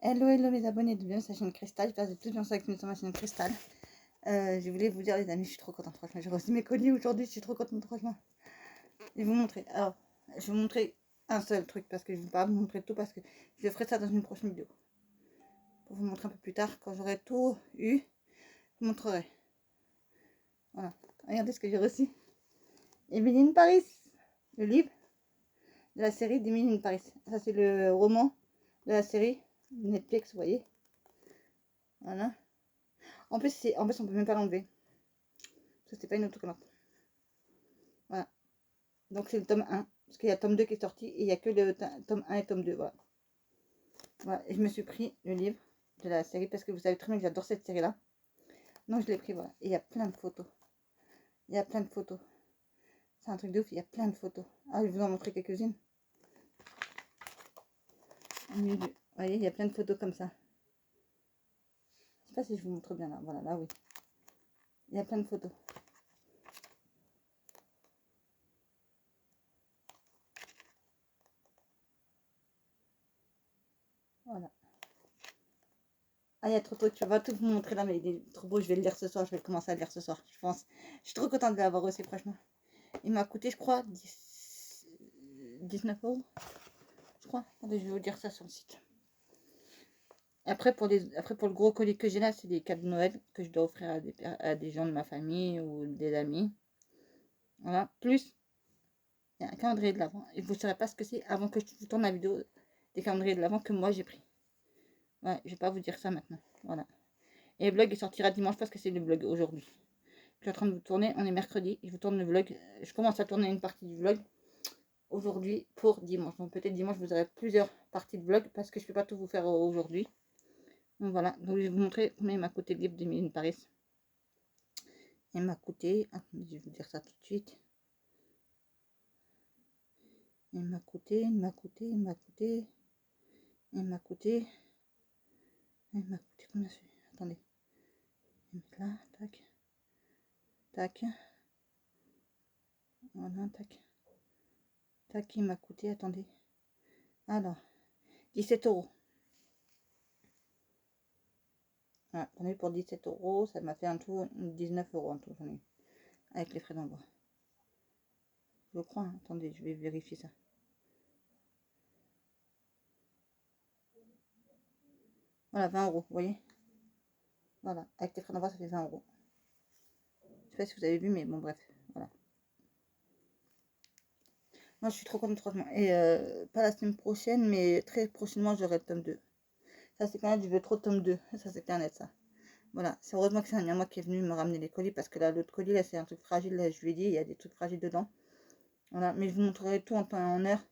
Hello, hello mes abonnés de bien sur la chaîne Cristal, j'espère que vous êtes tous bien avec nous sur ma chaîne Cristal. Je voulais vous dire les amis, je suis trop contente franchement, j'ai reçu mes colis aujourd'hui, je suis trop contente franchement. Je vais vous montrer, alors, je vais vous montrer un seul truc parce que je ne vais pas vous montrer tout parce que je ferai ça dans une prochaine vidéo. Pour vous montrer un peu plus tard, quand j'aurai tout eu, je vous montrerai. Voilà, regardez ce que j'ai reçu. Emily in Paris, le livre de la série d'Emily in Paris. Ça c'est le roman de la série Netflix, vous voyez. Voilà. En plus, on peut même pas l'enlever. Parce que c'était pas une autocollante. Voilà. Donc c'est le tome 1. Parce qu'il y a le tome 2 qui est sorti. Et il n'y a que le tome 1 et tome 2. Voilà. Voilà. Et je me suis pris le livre de la série. Parce que vous savez très bien que j'adore cette série-là. Donc je l'ai pris. Voilà. Et il y a plein de photos. Il y a plein de photos. C'est un truc de ouf. Il y a plein de photos. Ah, je vais vous en montrer quelques-unes. Vous voyez, il y a plein de photos comme ça. Je sais pas si je vous montre bien là. Voilà, là oui. Il y a plein de photos. Voilà. Ah, il y a trop de trucs. Je vais pas tout vous montrer là, mais il est trop beau. Je vais le lire ce soir. Je vais commencer à le lire ce soir, je pense. Je suis trop contente de l'avoir reçu, franchement. Il m'a coûté, je crois, 19 €. Je crois. Attendez, je vais vous dire ça sur le site. Après, pour le gros colis que j'ai là, c'est des cadeaux de Noël que je dois offrir à des gens de ma famille ou des amis. Voilà. Plus, il y a un calendrier de l'Avent. Et vous ne saurez pas ce que c'est avant que je vous tourne la vidéo des calendriers de l'Avent que moi j'ai pris. Ouais, je vais pas vous dire ça maintenant. Voilà. Et le vlog il sortira dimanche parce que c'est le vlog aujourd'hui. Je suis en train de vous tourner, on est mercredi. Je vous tourne le vlog. Je commence à tourner une partie du vlog aujourd'hui pour dimanche. Donc peut-être dimanche vous aurez plusieurs parties de vlog parce que je ne peux pas tout vous faire aujourd'hui. Donc voilà, donc je vais vous montrer combien il m'a coûté le livre d'Emily in Paris. Il m'a coûté, attendez, je vais vous dire ça tout de suite. Il m'a coûté combien c'est? Attendez. Je vais mettre là, tac. Tac. Voilà, tac. Tac, il m'a coûté, attendez. Alors, 17 €. Voilà, j'en ai eu pour 17 €, ça m'a fait un tout 19 € en tout, j'en ai eu. Avec les frais d'envoi. Je crois, hein. Attendez, je vais vérifier ça. Voilà, 20 €, vous voyez. Voilà, avec les frais d'envoi, ça fait 20 €. Je sais pas si vous avez vu, mais bon, bref, voilà. Moi, je suis trop contente, franchement. Et pas la semaine prochaine, mais très prochainement, j'aurai le tome 2. Ça, c'est quand même, je veux trop de tome 2. Ça, c'est clair net, ça. Voilà, c'est heureusement que c'est un ami à moi qui est venu me ramener les colis, parce que là, l'autre colis, là, c'est un truc fragile, là, je lui ai dit, il y a des trucs fragiles dedans. Voilà, mais je vous montrerai tout en temps et en heure.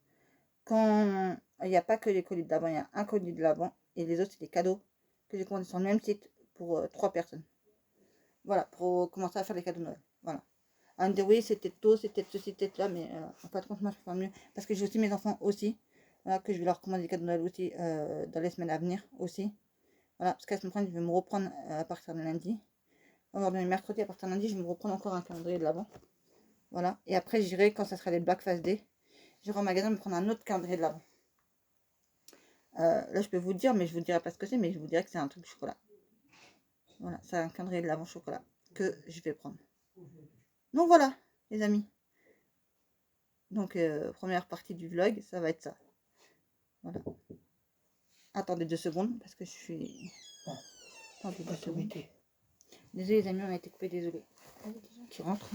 Quand il n'y a pas que les colis de l'avant, il y a un colis de l'avant, et les autres, c'est des cadeaux que j'ai commandés sur le même site pour 3 personnes. Voilà, pour commencer à faire les cadeaux de Noël. Voilà. À me dire, oui, c'était tôt, c'était ceci, c'était là, mais en fin de compte, moi, je peux faire mieux. Parce que j'ai aussi mes enfants aussi. Voilà, que je vais leur commander des cadeaux de Noël aussi dans les semaines à venir aussi. Voilà, parce qu'à ce moment je vais me reprendre à partir de lundi. Aujourd'hui, mercredi, à partir de lundi, je vais me reprendre encore un calendrier de l'avant. Voilà. Et après, j'irai, quand ça sera les Black Fast Day, j'irai au magasin me prendre un autre calendrier de l'avant. Là, je peux vous le dire, mais je vous dirai pas ce que c'est, mais je vous dirai que c'est un truc chocolat. Voilà, c'est un calendrier de l'avant chocolat que je vais prendre. Donc voilà, les amis. Donc, première partie du vlog, ça va être ça. Voilà. Attendez 2 secondes, parce que je suis... Attendez 2 secondes. Désolé les amis, on a été coupé, désolé. Qui rentre.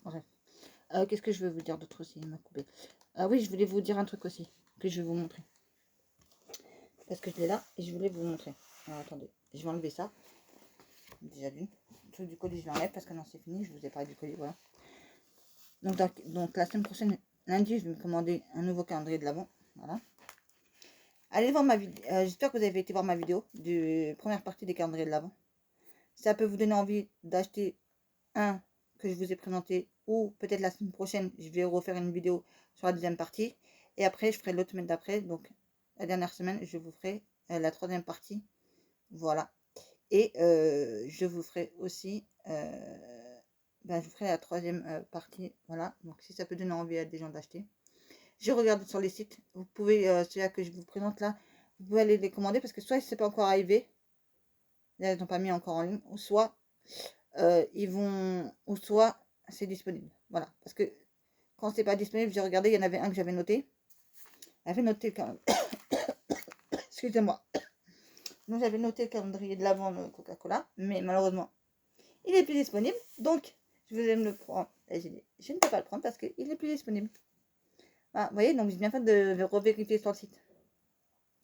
Bref. Qu'est-ce que je veux vous dire d'autre aussi? Il m'a coupé. Ah oui, je voulais vous dire un truc aussi, que je vais vous montrer. Parce que je l'ai là, et je voulais vous montrer. Alors attendez, je vais enlever ça. Déjà d'une. Le truc du colis, je l'enlève, parce que non, c'est fini, je vous ai parlé du colis, voilà. Donc la semaine prochaine, lundi, je vais me commander un nouveau calendrier de l'avant. Voilà. Allez voir ma vidéo. J'espère que vous avez été voir ma vidéo de première partie des calendriers de l'avant. Ça peut vous donner envie d'acheter un que je vous ai présenté, ou peut-être la semaine prochaine, je vais refaire une vidéo sur la deuxième partie. Et après, je ferai l'autre semaine d'après. Donc, la dernière semaine, je vous ferai la troisième partie. Voilà. Et je vous ferai aussi... je vous ferai la troisième partie. Voilà. Donc, si ça peut donner envie à des gens d'acheter. Je regarde sur les sites. Vous pouvez, celui-là que je vous présente là, vous pouvez aller les commander parce que soit c'est pas encore arrivé, là ils n'ont pas mis encore en ligne, ou soit ils vont, ou soit c'est disponible. Voilà, parce que quand c'est pas disponible, j'ai regardé, il y en avait un que j'avais noté. J'avais noté quand même. Excusez-moi. Donc j'avais noté le calendrier de l'avant de Coca-Cola, mais malheureusement, il n'est plus disponible. Donc, je vous aime le prendre. Et j'ai dit, je ne peux pas le prendre parce qu'il n'est plus disponible. Voilà, vous voyez, donc j'ai bien fait de revérifier sur le site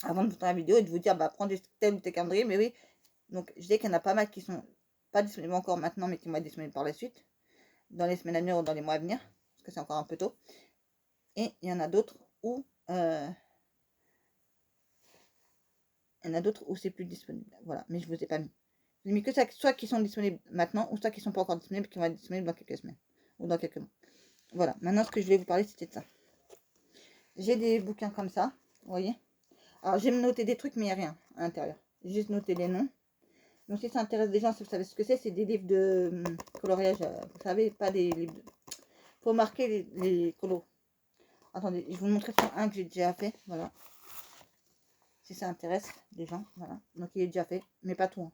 avant de vous faire la vidéo et de vous dire, bah, prends tel ou tel calendrier. Mais oui, donc je sais qu'il y en a pas mal qui sont pas disponibles encore maintenant, mais qui vont être disponibles par la suite, dans les semaines à venir ou dans les mois à venir, parce que c'est encore un peu tôt. Et il y en a d'autres où c'est plus disponible. Voilà, mais je vous ai pas mis. Je vous ai mis que ça, soit qui sont disponibles maintenant, ou soit qui sont pas encore disponibles, qui vont être disponibles dans quelques semaines ou dans quelques mois. Voilà, maintenant ce que je voulais vous parler, c'était de ça. J'ai des bouquins comme ça, vous voyez. Alors j'ai noté des trucs, mais il n'y a rien à l'intérieur. J'ai juste noté les noms. Donc si ça intéresse des gens, si vous savez ce que c'est des livres de coloriage, vous savez, pas des livres de... Faut marquer les colos. Attendez, je vais vous montrer sur un que j'ai déjà fait, voilà. Si ça intéresse des gens, voilà. Donc il est déjà fait, mais pas tout. Hein.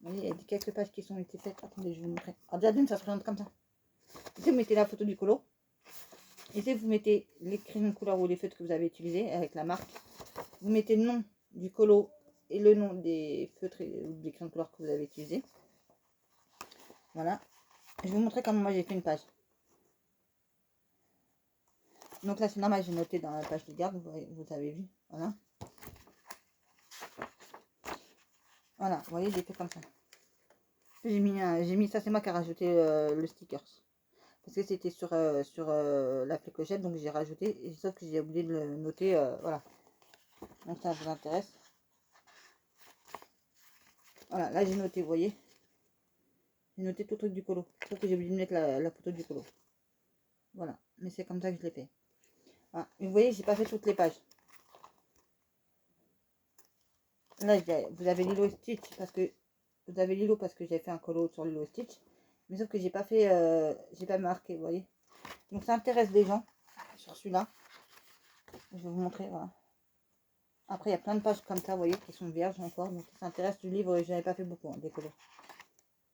Vous voyez, il y a quelques pages qui sont été faites. Attendez, je vais vous montrer. Alors déjà d'une, ça se présente comme ça. Ici, vous mettez la photo du colo. Ici, vous mettez les crayons de couleur ou les feutres que vous avez utilisés avec la marque. Vous mettez le nom du colo et le nom des feutres ou des crayons de couleur que vous avez utilisés. Voilà. Je vais vous montrer comment moi j'ai fait une page. Donc là, c'est normal, j'ai noté dans la page de garde, vous avez vu. Voilà. Voilà, vous voyez, j'ai fait comme ça. J'ai mis ça, c'est moi qui ai rajouté le stickers. Parce que c'était sur la flécochette, donc j'ai rajouté, sauf que j'ai oublié de le noter, voilà. Donc ça vous intéresse. Voilà, là j'ai noté, vous voyez. J'ai noté tout le truc du colo. Sauf que j'ai oublié de mettre la photo du colo. Voilà, mais c'est comme ça que je l'ai fait. Voilà. Et vous voyez, j'ai pas fait toutes les pages. Là, vous avez Lilo Stitch parce que vous avez Lilo parce que j'ai fait un colo sur Lilo Stitch. Mais sauf que j'ai pas fait, j'ai pas marqué, vous voyez. Donc ça intéresse des gens sur celui-là. Je vais vous montrer, voilà. Après, il y a plein de pages comme ça, vous voyez, qui sont vierges encore. Donc ça intéresse du livre, je n'avais pas fait beaucoup, hein, des colos.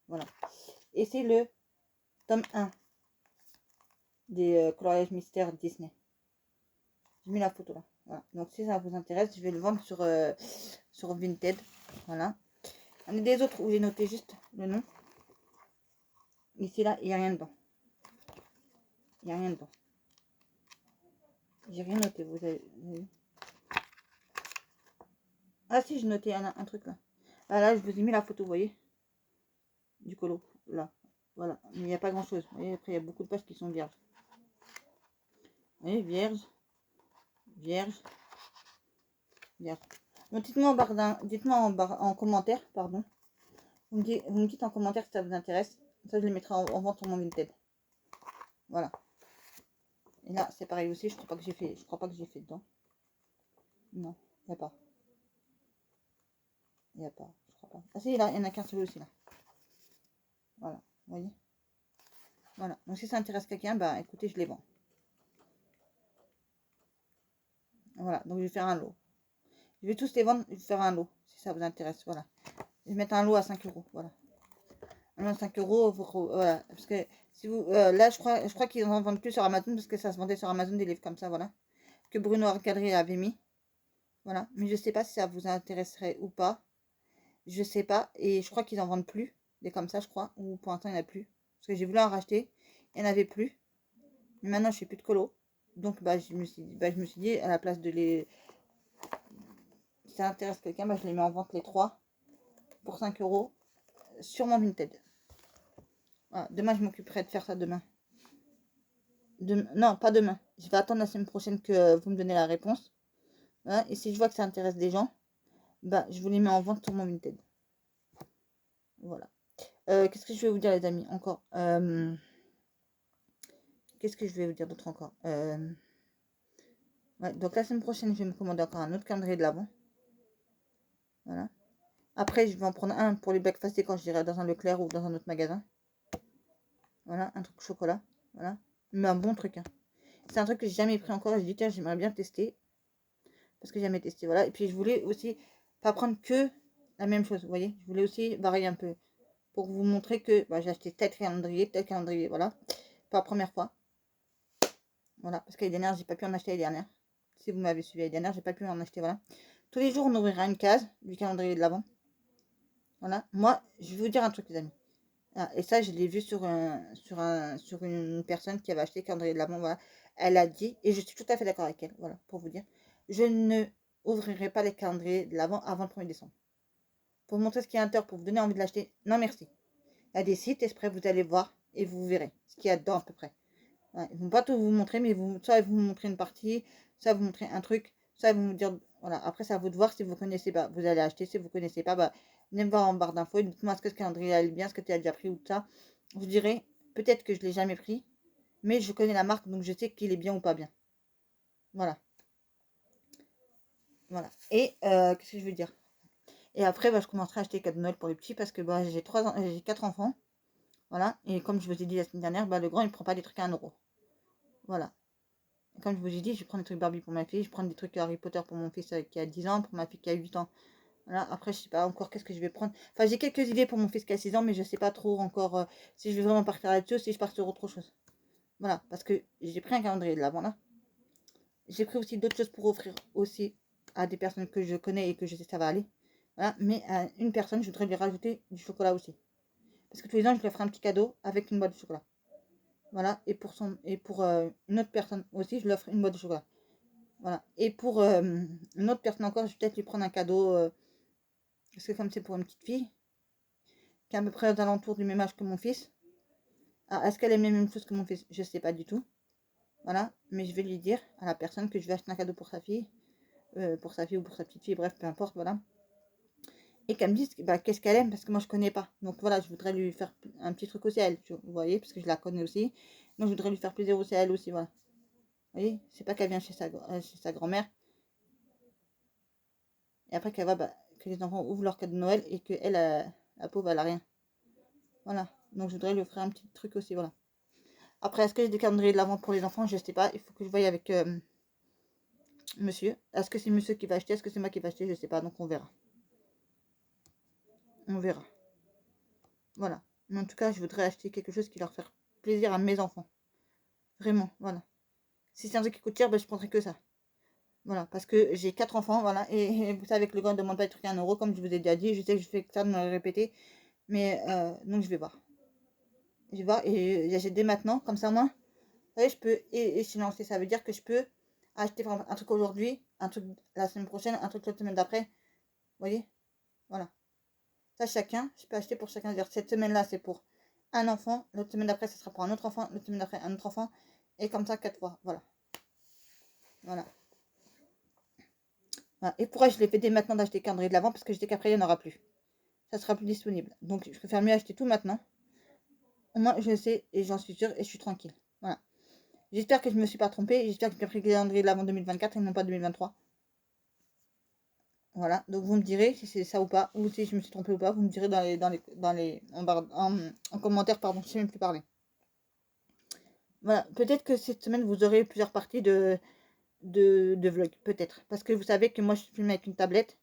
Voilà. Et c'est le tome 1 des coloriages mystères Disney. J'ai mis la photo là. Voilà. Donc si ça vous intéresse, je vais le vendre sur Vinted. Voilà. Il y en a des autres où j'ai noté juste le nom. Ici là, il n'y a rien dedans. Il n'y a rien dedans. J'ai rien noté, vous avez vu. Ah si, j'ai noté un truc là. Ah, là, je vous ai mis la photo, vous voyez. Du colo. Là. Voilà. Mais il n'y a pas grand chose. Vous voyez, après, il y a beaucoup de pages qui sont vierges. Vous voyez, vierge. Vierge. Vierge. Donc dites-moi en commentaire, pardon. Vous me dites en commentaire si ça vous intéresse. Ça, je les mettrai en vente sur mon Vinted. Voilà. Et là, c'est pareil aussi. Je crois pas que j'ai fait. Je crois pas que j'ai fait dedans. Non, il n'y a pas. Il n'y a pas. Je crois pas. Ah si, il y en a qu'un seul aussi là. Voilà. Vous voyez. Voilà. Donc si ça intéresse quelqu'un, bah écoutez, je les vends. Voilà. Donc je vais faire un lot. Je vais tous les vendre. Je vais faire un lot. Si ça vous intéresse. Voilà. Je vais mettre un lot à 5 euros. Voilà. Un lot à 5 euros. Voilà. Parce que si vous. Là, je crois qu'ils en vendent plus sur Amazon. Parce que ça se vendait sur Amazon des livres comme ça. Voilà. Que Bruno Arcadré avait mis. Voilà. Mais je sais pas si ça vous intéresserait ou pas. Je sais pas. Et je crois qu'ils en vendent plus. Des comme ça, je crois. Ou pour l'instant, il n'y en a plus. Parce que j'ai voulu en racheter. Il n'y en avait plus. Mais maintenant, je fais plus de colo. Donc, bah, je me suis dit, à la place de les... Si ça intéresse quelqu'un, bah, je les mets en vente les 3 pour 5 euros sur mon Vinted. Voilà. Demain, je m'occuperai de faire ça demain. Non, pas demain. Je vais attendre la semaine prochaine que vous me donnez la réponse. Voilà. Et si je vois que ça intéresse des gens, bah, je vous les mets en vente sur mon Vinted. Voilà. Qu'est-ce que je vais vous dire, les amis, encore qu'est-ce que je vais vous dire d'autre encore ouais, donc la semaine prochaine, je vais me commander encore un autre calendrier de l'avant. Voilà. Après, je vais en prendre un pour les Black Friday quand j'irai dans un Leclerc ou dans un autre magasin. Voilà, un truc chocolat. Voilà. Mais un bon truc. Hein. C'est un truc que j'ai jamais pris encore. Je dis, tiens, j'aimerais bien tester. parce que j'ai jamais testé, voilà. Et puis je voulais aussi pas prendre que la même chose, vous voyez. Je voulais aussi varier un peu pour vous montrer que bah, j'ai acheté tel calendrier, voilà, pour la première fois. Voilà, parce que l'année dernière, j'ai pas pu en acheter l'année dernière. Si vous m'avez suivi l'année dernière, j'ai pas pu en acheter, voilà. Tous les jours, on ouvrira une case du calendrier de l'Avent. Voilà, moi, je vais vous dire un truc, les amis. Ah, et ça, je l'ai vu sur une personne qui avait acheté le calendrier de l'Avent, voilà. Elle a dit, et je suis tout à fait d'accord avec elle, voilà, pour vous dire, je ne ouvrirai pas les calendriers de l'Avent avant le 1er décembre. Pour vous montrer ce qu'il y a à l'intérieur, pour vous donner envie de l'acheter, non merci. Il y a des sites exprès, vous allez voir, et vous verrez ce qu'il y a dedans à peu près. Ouais, ils vont pas tout vous montrer, mais soit ils vous montrer une partie, soit vous montrer un truc, soit vous me dire, voilà, après c'est à vous de voir, si vous connaissez pas, vous allez acheter, si vous connaissez pas, bah, venez me voir en barre d'infos, dites-moi ce que ce calendrier est bien, ce que tu as déjà pris ou tout ça. Je dirais, peut-être que je l'ai jamais pris, mais je connais la marque, donc je sais qu'il est bien ou pas bien. Voilà, voilà. Et qu'est-ce que je veux dire? Et après, bah, je commencerai à acheter des cadeaux de Noël pour les petits, parce que bah, j'ai 4 enfants, voilà, et comme je vous ai dit la semaine dernière, bah, le grand il prend pas des trucs à 1 euro. Voilà. Comme je vous ai dit, je prends des trucs Barbie pour ma fille, je prends des trucs Harry Potter pour mon fils qui a 10 ans, pour ma fille qui a 8 ans. Voilà, après, je sais pas encore qu'est-ce que je vais prendre. Enfin, j'ai quelques idées pour mon fils qui a 6 ans, mais je sais pas trop encore si je vais vraiment partir là-dessus, si je pars sur autre chose. Voilà, parce que j'ai pris un calendrier de l'avant là. J'ai pris aussi d'autres choses pour offrir aussi à des personnes que je connais et que je sais que ça va aller. Voilà, mais à une personne, je voudrais lui rajouter du chocolat aussi. Parce que tous les ans, je lui ferai un petit cadeau avec une boîte de chocolat. Voilà, et pour une autre personne aussi, je lui offre une boîte de chocolat. Voilà. Et pour une autre personne encore, je vais peut-être lui prendre un cadeau. Parce que comme c'est pour une petite fille, qui est à peu près aux alentours du même âge que mon fils. Ah, est-ce qu'elle aime les mêmes choses que mon fils? Je sais pas du tout. Voilà. Mais je vais lui dire à la personne que je vais acheter un cadeau pour sa fille. Pour sa fille ou pour sa petite fille, bref, peu importe, voilà. Et qu'elle me dise bah, qu'est-ce qu'elle aime, parce que moi je connais pas. Donc voilà, je voudrais lui faire un petit truc aussi à elle, vous voyez, parce que je la connais aussi. Donc je voudrais lui faire plaisir aussi à elle aussi, voilà. Vous voyez, c'est pas qu'elle vient chez sa grand-mère. Et après qu'elle va, bah, que les enfants ouvrent leur cadeau de Noël et que elle, la pauvre, elle a rien. Voilà. Donc je voudrais lui offrir un petit truc aussi, voilà. Après, est-ce que j'ai des calendriers de l'avant pour les enfants? Je sais pas. Il faut que je voie avec monsieur. Est-ce que c'est monsieur qui va acheter? Est-ce que c'est moi qui va acheter? Je sais pas. Donc on verra. On verra. Voilà. Mais en tout cas, je voudrais acheter quelque chose qui leur fait plaisir à mes enfants. Vraiment, voilà. Si c'est un truc qui coûte cher, ben, je prendrai que ça. Voilà, parce que j'ai 4 enfants, voilà. Et vous savez que le gars ne demande pas des trucs à 1 euro, comme je vous ai déjà dit. Je sais que je fais que ça de me le répéter. Mais donc je vais voir. Je vais voir et j'achète dès maintenant. Comme ça, moi, vous savez, je peux échéancer. Ça veut dire que je peux acheter par exemple, un truc aujourd'hui, un truc la semaine prochaine, un truc la semaine d'après. Vous voyez? Voilà. Ça, chacun, je peux acheter pour chacun. C'est-à-dire, cette semaine-là, c'est pour un enfant. L'autre semaine d'après, ce sera pour un autre enfant. L'autre semaine d'après, un autre enfant. Et comme ça, 4 fois. Voilà. Voilà. Voilà. Et pourquoi je l'ai fait dès maintenant d'acheter le calendrier de l'avant? Parce que je sais qu'après, il n'y en aura plus. Ça sera plus disponible. Donc, je préfère mieux acheter tout maintenant. Au moins, je le sais et j'en suis sûre et je suis tranquille. Voilà. J'espère que je ne me suis pas trompée. J'espère que j'ai pris le calendrier de l'avant 2024 et non pas 2023. Voilà, donc vous me direz si c'est ça ou pas, ou si je me suis trompée ou pas, vous me direz en commentaire, pardon, je sais même plus parler. Voilà, peut-être que cette semaine vous aurez plusieurs parties de vlog, peut-être. Parce que vous savez que moi je filme avec une tablette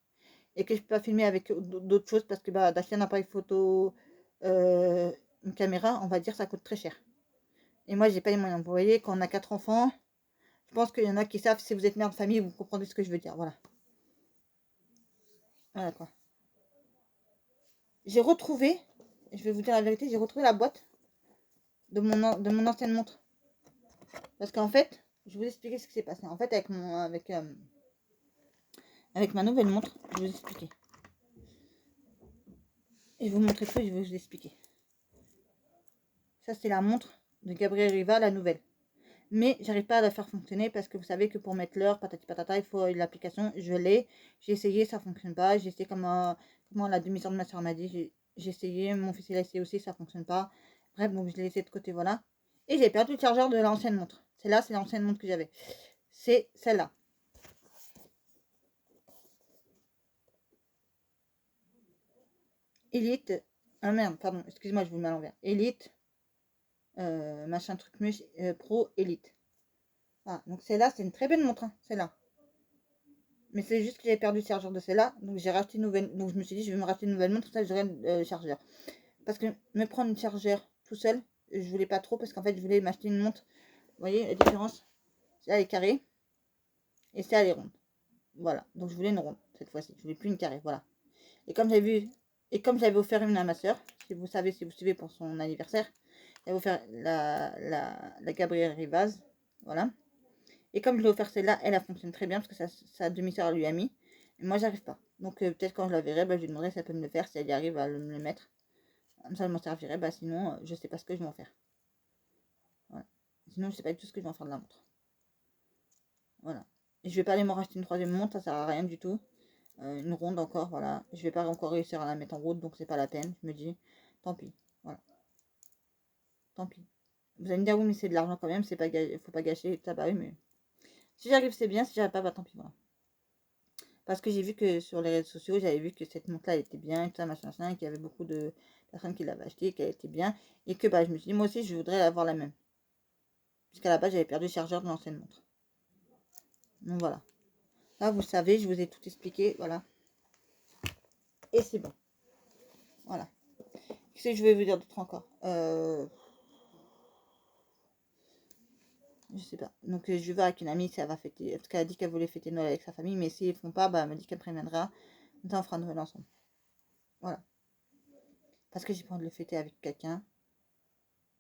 et que je peux pas filmer avec d'autres choses parce que bah, d'acheter un appareil photo, une caméra, on va dire, ça coûte très cher. Et moi j'ai pas les moyens. Vous voyez, quand on a 4 enfants, je pense qu'il y en a qui savent, si vous êtes mère de famille, vous comprenez ce que je veux dire. Voilà. Voilà quoi. J'ai retrouvé, je vais vous dire la vérité, j'ai retrouvé la boîte de mon ancienne montre. Parce qu'en fait, je vais vous expliquer ce qui s'est passé. En fait, avec ma nouvelle montre, je vais vous expliquer. Et je vais vous montrer tout et je vais vous expliquer. Ça, c'est la montre de Gabriel Riva, la nouvelle. Mais j'arrive pas à la faire fonctionner parce que vous savez que pour mettre l'heure, patati patata, il faut l'application. Je l'ai, j'ai essayé, ça fonctionne pas. J'ai essayé comment la demi-sœur de ma soeur m'a dit. J'ai essayé, mon fils il a essayé aussi, ça fonctionne pas. Bref, donc je l'ai laissé de côté, voilà. Et j'ai perdu le chargeur de l'ancienne montre. Celle-là, c'est l'ancienne montre que j'avais. C'est celle-là. Elite. Ah merde, pardon, excuse-moi, je vous mets à l'envers. Elite, machin truc Pro Elite. Voilà, donc celle-là, c'est une très belle montre, hein, celle-là. Mais c'est juste que j'avais perdu le chargeur de celle-là. Donc j'ai racheté une nouvelle. Donc je me suis dit, je vais me racheter une nouvelle montre, comme ça j'aurai le chargeur. Parce que me prendre une chargeur tout seul, je voulais pas trop. Parce qu'en fait, je voulais m'acheter une montre. Vous voyez la différence? Là, elle est carrée. Et celle-là, elle est ronde. Voilà. Donc je voulais une ronde cette fois-ci. Je voulais plus une carrée. Voilà. Et comme j'avais vu. Et comme j'avais offert une à ma soeur, si vous savez, si vous suivez pour son anniversaire, j'avais offert la Gabrielle Rivaz. Voilà. Et comme je l'ai offert celle-là, elle fonctionne très bien parce que sa demi-sœur lui a mis. Et moi, j'arrive pas. Donc peut-être quand je la verrai, bah, je lui demanderai si elle peut me le faire, si elle y arrive à me le mettre. Comme ça, elle m'en servirait. Bah, sinon, je sais pas ce que je vais en faire. Voilà. Sinon, je sais pas du tout ce que je vais en faire de la montre. Voilà. Et je vais pas aller m'en racheter une troisième montre, ça sert à rien du tout. Une ronde encore, voilà. Je vais pas encore réussir à la mettre en route, donc c'est pas la peine. Je me dis, tant pis. Voilà. Tant pis. Vous allez me dire, oui, mais c'est de l'argent quand même, c'est pas faut pas gâcher. Ça, bah oui, mais si j'arrive, c'est bien. Si j'arrive pas, bah tant pis. Voilà. Parce que j'ai vu que sur les réseaux sociaux, j'avais vu que cette montre-là était bien, et tout ça, machin, machin, qu'il y avait beaucoup de personnes qui l'avaient achetée, qu'elle était bien. Et que bah, je me suis dit, moi aussi, je voudrais avoir la même. Puisqu'à la base, j'avais perdu le chargeur de l'ancienne montre. Donc voilà. Là, vous savez, je vous ai tout expliqué. Voilà. Et c'est bon. Voilà. Qu'est-ce que je vais vous dire d'autre encore je sais pas. Donc je vais voir avec une amie si elle va fêter. Parce qu'elle a dit qu'elle voulait fêter Noël avec sa famille. Mais s'ils ne font pas, bah, elle m'a dit qu'elle préviendra. Comme ça, on fera Noël ensemble. Voilà. Parce que j'ai pas envie de le fêter avec quelqu'un.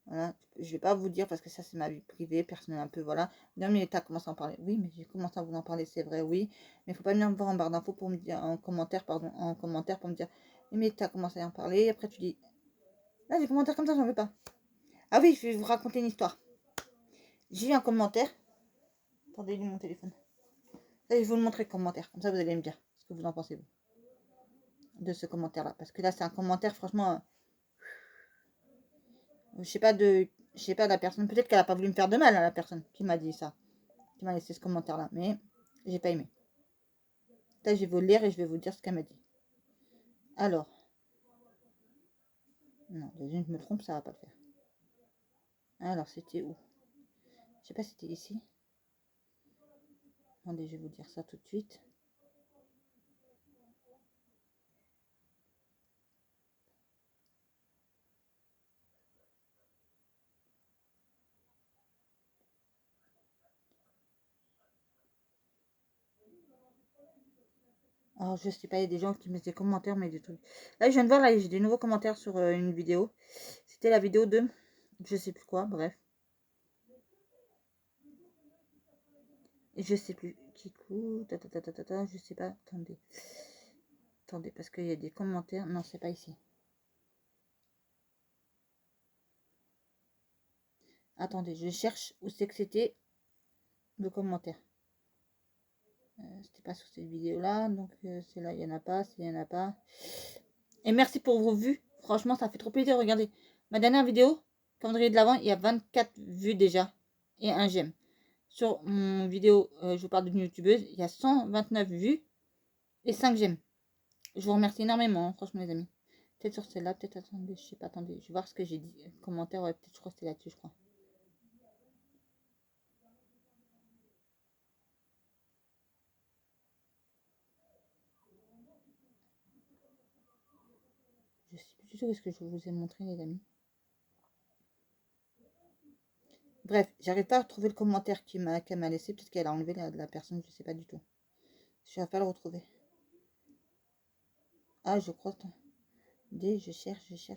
Voilà. Je vais pas vous dire parce que ça, c'est ma vie privée, personnelle un peu. Voilà. Non, mais t'as commencé à en parler. Oui, mais j'ai commencé à vous en parler, c'est vrai, oui. Mais il faut pas venir me voir en barre d'infos pour me dire, en commentaire, pardon, en commentaire pour me dire, oui, mais t'as commencé à en parler. Après, tu dis, là, des commentaires comme ça, j'en veux pas. Ah oui, je vais vous raconter une histoire. J'ai eu un commentaire. Attendez, il est mon téléphone. Là, je vais vous le montrer le commentaire. Comme ça, vous allez me dire ce que vous en pensez, vous, de ce commentaire-là. Parce que là, c'est un commentaire, franchement, je sais pas de la personne. Peut-être qu'elle a pas voulu me faire de mal à la personne qui m'a dit ça, qui m'a laissé ce commentaire-là. Mais j'ai pas aimé. Là, je vais vous le lire et je vais vous dire ce qu'elle m'a dit. Alors, non, déjà, je me trompe, ça va pas le faire. Alors, c'était où? Je sais pas si c'était ici. Attendez, je vais vous dire ça tout de suite. Alors, je sais pas, il y a des gens qui mettent des commentaires, mais des trucs. Là, je viens de voir, là, j'ai des nouveaux commentaires sur une vidéo. C'était la vidéo de je sais plus quoi, bref. Et je sais plus. Kikou, je sais pas. Attendez. Attendez, parce qu'il y a des commentaires. Non, c'est pas ici. Attendez, je cherche où c'est que c'était le commentaire. C'était pas sur cette vidéo-là, donc c'est là, il n'y en a pas, il n'y en a pas. Et merci pour vos vues. Franchement, ça fait trop plaisir. Regardez, ma dernière vidéo, calendrier de l'avant, il y a 24 vues déjà. Et un j'aime. Sur mon vidéo, je vous parle d'une youtubeuse, il y a 129 vues et 5 j'aime. Je vous remercie énormément, hein, franchement, les amis. Peut-être sur celle-là, peut-être attendez, je sais pas, attendez, je vais voir ce que j'ai dit. Commentaire, ouais, peut-être je crois que c'était là-dessus, je crois. Je sais plus du tout ce que je vous ai montré, les amis. Bref, j'arrive pas à retrouver le commentaire qu'elle m'a laissé. Peut-être qu'elle a enlevé la personne, je sais pas du tout. Je vais pas le retrouver. Ah, je crois. Attendez, je cherche. Je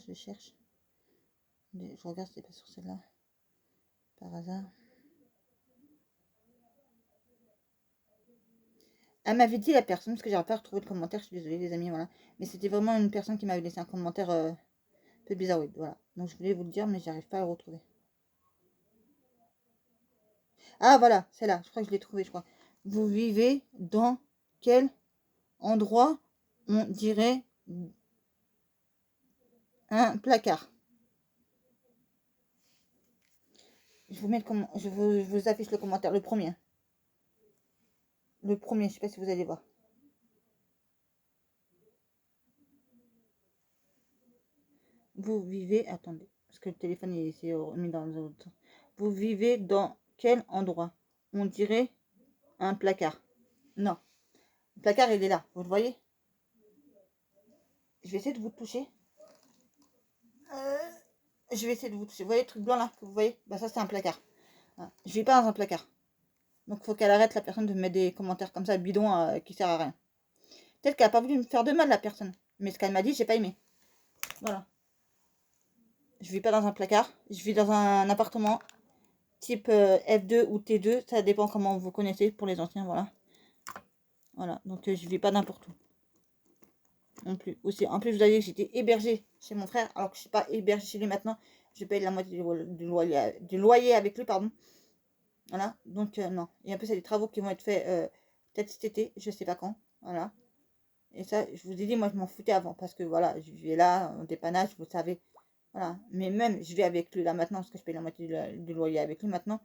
regarde si c'est pas sur celle-là. Par hasard. Elle m'avait dit la personne, parce que j'arrive pas à retrouver le commentaire, je suis désolée les amis, voilà. Mais c'était vraiment une personne qui m'avait laissé un commentaire un peu bizarre, oui, voilà. Donc je voulais vous le dire, mais j'arrive pas à le retrouver. Ah voilà, c'est là, je crois que je l'ai trouvé, je crois. Vous vivez dans quel endroit on dirait un placard? Je vous mets je vous affiche le commentaire, le premier. Le premier, je sais pas si vous allez voir. Vous vivez, attendez, parce que le téléphone il s'est remis dans l'autre sens. Vous vivez dans quel endroit on dirait un placard? Non. Le placard, il est là. Vous le voyez? Je vais essayer de vous toucher. Je vais essayer de vous toucher. Vous voyez le truc blanc là que vous voyez? Bah ça, c'est un placard. Voilà. Je vis pas dans un placard. Donc, il faut qu'elle arrête, la personne, de me mettre des commentaires comme ça, bidon, qui sert à rien. Peut-être qu'elle a pas voulu me faire de mal, la personne. Mais ce qu'elle m'a dit, j'ai pas aimé. Voilà. Je vis pas dans un placard. Je vis dans un appartement type F2 ou T2. Ça dépend comment vous connaissez pour les anciens, voilà. Voilà. Donc, je vis pas n'importe où. Non plus. Aussi, en plus, vous avez dit que j'étais hébergée chez mon frère, alors que je suis pas hébergée chez lui maintenant. Je paye la moitié du loyer avec lui, pardon. Voilà. Donc, non. Et en plus, il y a des travaux qui vont être faits peut-être cet été. Je sais pas quand. Voilà. Et ça, je vous ai dit, moi, je m'en foutais avant. Parce que, voilà, je vivais là, en dépannage, vous savez. Voilà. Mais même, je vis avec lui là maintenant, parce que je paye la moitié du loyer avec lui maintenant.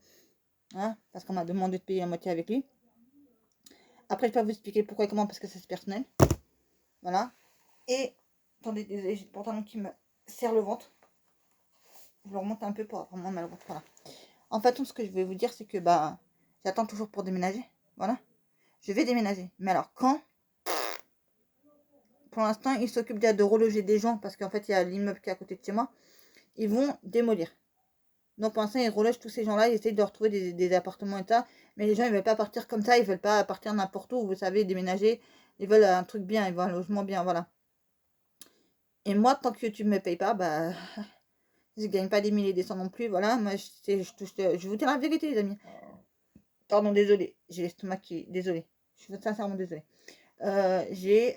Voilà. Parce qu'on m'a demandé de payer la moitié avec lui. Après, je peux vous expliquer pourquoi et comment, parce que c'est personnel. Voilà. Et, attendez, désolé, j'ai le pantalon qui me serre le ventre. Je le remonte un peu pour avoir moins mal au ventre. Voilà. En fait, tout ce que je vais vous dire, c'est que, bah, j'attends toujours pour déménager. Voilà. Je vais déménager. Mais alors, quand? Pour l'instant, ils s'occupent déjà de reloger des gens, parce qu'en fait, il y a l'immeuble qui est à côté de chez moi. Ils vont démolir. Donc pour l'instant, ils relogent tous ces gens-là, ils essayent de retrouver des appartements et ça. Mais les gens, ils veulent pas partir comme ça, ils veulent pas partir n'importe où, vous savez, déménager. Ils veulent un truc bien, ils veulent un logement bien, voilà. Et moi, tant que YouTube me paye pas, bah, je gagne pas des milliers et des cents non plus, voilà. Moi, je vais vous dire la vérité, les amis. Pardon, désolé, j'ai l'estomac qui... Désolé, je suis sincèrement désolée. Je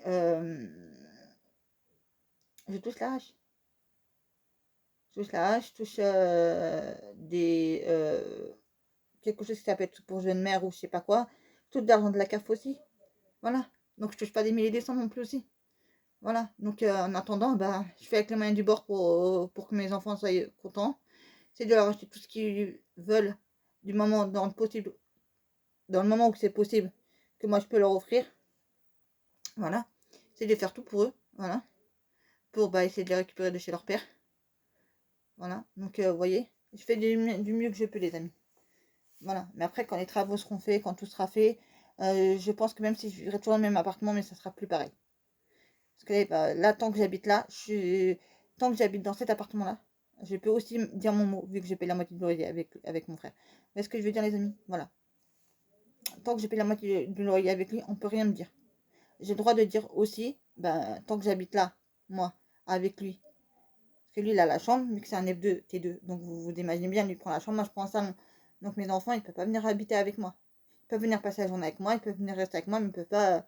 touche la hache. Je touche la hache, je touche quelque chose qui s'appelle pour jeune mère ou je sais pas quoi. Tout l'argent de la CAF aussi. Voilà. Donc je touche pas des milliers des cents non plus aussi. Voilà. Donc en attendant, bah, je fais avec les moyens du bord pour que mes enfants soient contents. C'est de leur acheter tout ce qu'ils veulent du moment dans le possible, dans le moment où c'est possible que moi je peux leur offrir. Voilà. C'est de faire tout pour eux. Voilà. Pour bah, essayer de les récupérer de chez leur père. Voilà. Donc vous voyez, je fais du mieux que je peux, les amis. Voilà. Mais après, quand les travaux seront faits, quand tout sera fait, je pense que même si je vivrai toujours dans le même appartement, mais ça sera plus pareil. Parce que là, tant que j'habite là, tant que j'habite dans cet appartement-là, je peux aussi dire mon mot, vu que j'ai payé la moitié du loyer avec mon frère. Mais ce que je veux dire, les amis, voilà. Tant que j'ai payé la moitié du loyer avec lui, on peut rien me dire. J'ai le droit de dire aussi, ben, tant que j'habite là, moi, avec lui. Parce que lui, il a la chambre, vu que c'est un F2, T2. Donc vous vous imaginez bien, lui prend la chambre, moi je prends un salon. Donc mes enfants, ils ne peuvent pas venir habiter avec moi. Ils peuvent venir passer la journée avec moi, ils peuvent venir rester avec moi, mais ils ne peuvent pas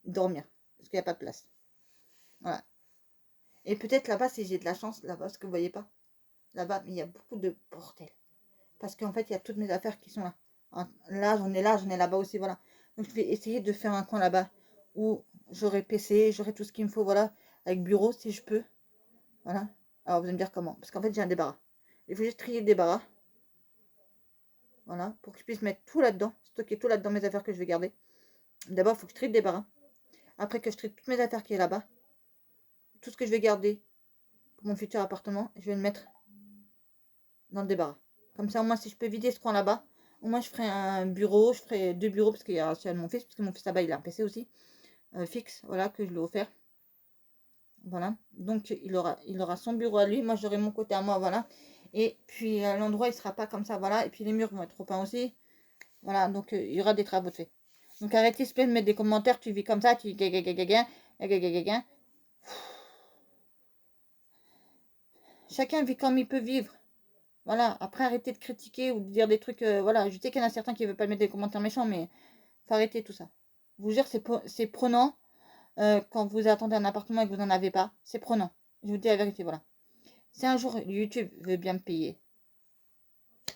dormir. Parce qu'il n'y a pas de place. Voilà. Et peut-être là-bas, si j'ai de la chance, là-bas, parce que vous voyez pas, là-bas, il y a beaucoup de bordel. Parce qu'en fait, il y a toutes mes affaires qui sont là. Là, j'en ai là-bas aussi, voilà. Donc je vais essayer de faire un coin là-bas où j'aurai PC, j'aurai tout ce qu'il me faut, voilà, avec bureau si je peux. Voilà. Alors vous allez me dire comment. Parce qu'en fait, j'ai un débarras. Il faut juste trier le débarras. Voilà. Pour que je puisse mettre tout là-dedans. Stocker tout là-dedans, mes affaires que je vais garder. D'abord, il faut que je trie le débarras. Après que je trie toutes mes affaires qui est là-bas. Tout ce que je vais garder pour mon futur appartement, je vais le mettre dans le débarras. Comme ça, au moins, si je peux vider ce coin là-bas, au moins, je ferai un bureau. Je ferai 2 bureaux parce qu'il y a celui de mon fils. Parce que mon fils là-bas, il a un PC aussi. Fixe. Voilà, que je lui ai offert. Voilà. Donc, il aura son bureau à lui. Moi, j'aurai mon côté à moi. Voilà. Et puis, l'endroit, il sera pas comme ça. Voilà. Et puis, les murs vont être repeints aussi. Voilà. Donc, il y aura des travaux de fait. Donc, arrêtez, s'il vous plaît, de mettre des commentaires. Tu vis comme ça. Tu chacun vit comme il peut vivre. Voilà. Après, arrêtez de critiquer ou de dire des trucs. Voilà. Je sais qu'il y en a certains qui ne veulent pas mettre des commentaires méchants, mais faut arrêter tout ça. Je vous jure, c'est prenant quand vous attendez un appartement et que vous n'en avez pas. C'est prenant. Je vous dis la vérité, voilà. Si un jour YouTube veut bien me payer,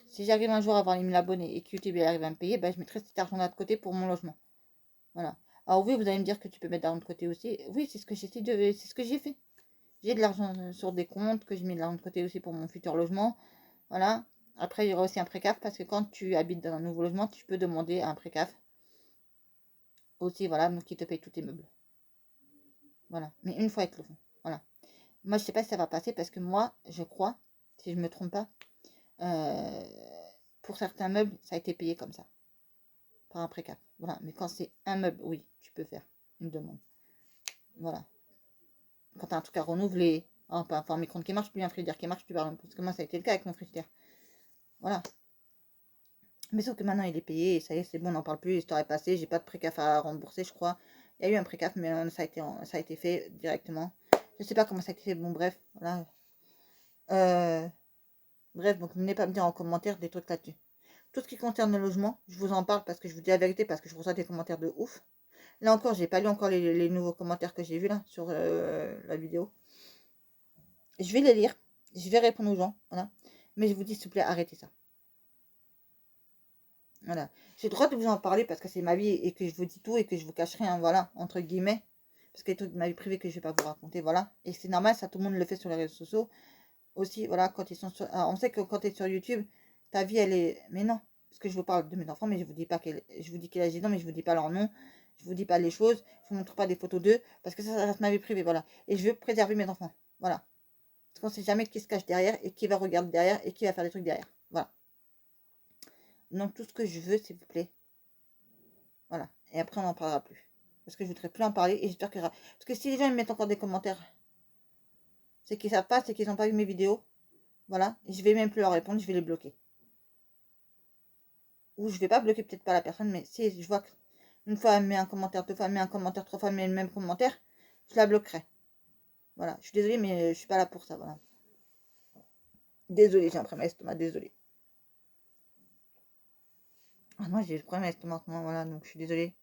si j'arrive un jour à avoir les 1000 abonnés et que YouTube arrive à me payer, bah, je mettrai cet argent-là de côté pour mon logement. Voilà. Alors oui, vous allez me dire que tu peux mettre d'argent de côté aussi. Oui, c'est ce que c'est ce que j'ai fait. J'ai de l'argent sur des comptes, que je mets de l'argent de côté aussi pour mon futur logement. Voilà. Après, il y aura aussi un précaf parce que quand tu habites dans un nouveau logement, tu peux demander un précaf. Aussi, voilà, donc qui te paye tous tes meubles. Voilà. Mais une fois avec le fond. Voilà. Moi, je sais pas si ça va passer parce que moi, je crois, si je me trompe pas, pour certains meubles, ça a été payé comme ça. par un précap. Voilà, mais quand c'est un meuble, oui, tu peux faire une demande. Voilà. Quand tu as un truc à renouveler, hein, pas un micro-ondes qui marche plus, un frigidaire qui marche plus, par exemple, parce que moi, ça a été le cas avec mon frigidaire. Voilà. Mais sauf que maintenant, il est payé, et ça y est, c'est bon, on n'en parle plus, l'histoire est passée, j'ai pas de précap à rembourser, je crois. Il y a eu un précap, mais ça a été fait directement. Je sais pas comment ça a été fait, bon, bref, voilà. Bref, donc n'venez pas me dire en commentaire des trucs là-dessus. Tout ce qui concerne le logement, je vous en parle parce que je vous dis la vérité, parce que je reçois des commentaires de ouf. Là encore, j'ai pas lu encore les nouveaux commentaires que j'ai vus là sur la vidéo. Je vais les lire, je vais répondre aux gens, voilà. Mais je vous dis, s'il vous plaît, arrêtez ça. Voilà. J'ai le droit de vous en parler parce que c'est ma vie et que je vous dis tout et que je vous cache rien, voilà, entre guillemets. Parce qu'il y a des trucs de ma vie privée que je vais pas vous raconter, voilà. Et c'est normal, ça tout le monde le fait sur les réseaux sociaux. Aussi, voilà, quand ils sont sur... Alors, on sait que quand tu es sur YouTube, ta vie, elle est... Mais non, parce que je vous parle de mes enfants, mais je vous dis pas je vous dis quel âge ils ont, mais je vous dis pas leur nom. Je vous dis pas les choses. Je vous montre pas des photos d'eux, parce que ça reste ma vie privée, voilà. Et je veux préserver mes enfants, voilà. Parce qu'on sait jamais qui se cache derrière, et qui va regarder derrière, et qui va faire des trucs derrière, voilà. Donc, tout ce que je veux, s'il vous plaît, voilà. Et après, on n'en parlera plus. Parce que je voudrais plus en parler, et j'espère que... Parce que si les gens ils mettent encore des commentaires, c'est qu'ils savent pas, c'est qu'ils n'ont pas vu mes vidéos. Voilà, et je vais même plus leur répondre, je vais les bloquer. Ou je vais pas bloquer peut-être pas la personne, mais si je vois qu'une fois elle met un commentaire, deux fois elle met un commentaire, trois fois elle met le même commentaire, je la bloquerai. Voilà, je suis désolée, mais je suis pas là pour ça, voilà. Désolée, j'ai un problème à l'estomac, désolée. Ah, moi j'ai le problème à l'estomac en ce moment, voilà, donc je suis désolée.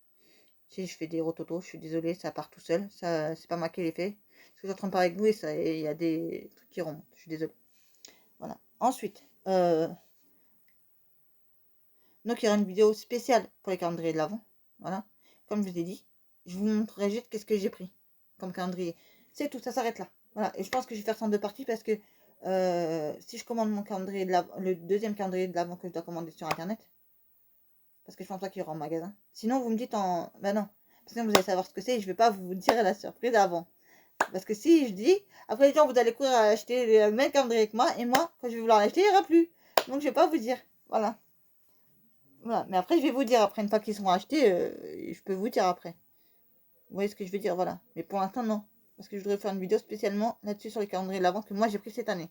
Si je fais des rototos, je suis désolée, ça part tout seul, ça c'est pas moi qui l'ai fait. Parce que je suis en train de parler avec vous et ça, il y a des trucs qui remontent, je suis désolée. Voilà. Ensuite, donc il y aura une vidéo spéciale pour les calendriers de l'Avent. Voilà. Comme je vous ai dit, je vous montrerai juste qu'est-ce que j'ai pris comme calendrier. C'est tout, ça s'arrête là. Voilà. Et je pense que je vais faire ça en deux parties parce que si je commande mon calendrier de l'Avent, le deuxième calendrier de l'Avent que je dois commander sur internet, parce que je pense pas qu'il y aura en magasin. Sinon, vous me dites en. Ben non. Parce que vous allez savoir ce que c'est et je vais pas vous dire la surprise avant. Parce que si je dis, après les gens, vous allez courir à acheter le même calendrier que moi, et moi, quand je vais vouloir l'acheter, il n'y aura plus. Donc je vais pas vous dire. Voilà. Voilà. Mais après, je vais vous dire, après, une fois qu'ils seront achetés, je peux vous dire après. Vous voyez ce que je veux dire, voilà. Mais pour l'instant, non. Parce que je voudrais faire une vidéo spécialement là-dessus sur les calendriers de l'Avent que moi, j'ai pris cette année.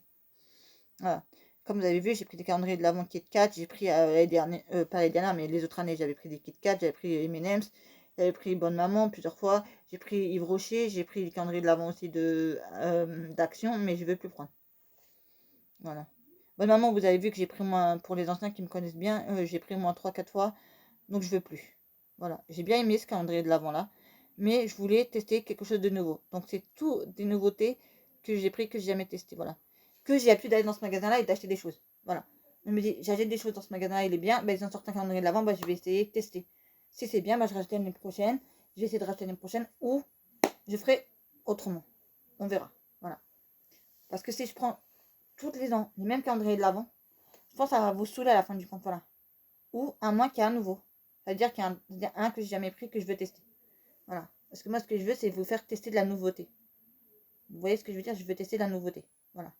Voilà. Comme vous avez vu, j'ai pris des calendriers de l'Avent KitKat. J'ai pris l'année dernière, pas les dernières, mais les autres années, j'avais pris des KitKat, j'avais pris M&M's, j'avais pris Bonne Maman plusieurs fois. J'ai pris Yves Rocher, j'ai pris les calendriers de l'Avent aussi d'Action, mais je ne veux plus prendre. Voilà. Bonne Maman, vous avez vu que j'ai pris moins, pour les anciens qui me connaissent bien, j'ai pris moins 3-4 fois. Donc je veux plus. Voilà, j'ai bien aimé ce calendrier de l'Avent là, mais je voulais tester quelque chose de nouveau. Donc c'est tout des nouveautés que j'ai pris, que j'ai jamais testé, voilà. Que j'ai l'habitude d'aller dans ce magasin là et d'acheter des choses. Voilà. Je me dis, j'achète des choses dans ce magasin là, il est bien, ben, ils ont sorti un calendrier de l'Avent, ben, je vais essayer de tester. Si c'est bien, ben, je rachète l'année prochaine, je vais essayer de racheter l'année prochaine, ou je ferai autrement. On verra. Voilà. Parce que si je prends toutes les ans les mêmes calendriers de l'Avent, je pense que ça va vous saouler à la fin du compte, voilà. Ou à moins qu'il y ait un nouveau. Ça veut dire qu'il y a un que j'ai jamais pris que je veux tester. Voilà. Parce que moi, ce que je veux, c'est vous faire tester de la nouveauté. Vous voyez ce que je veux dire? Je veux tester de la nouveauté. Voilà.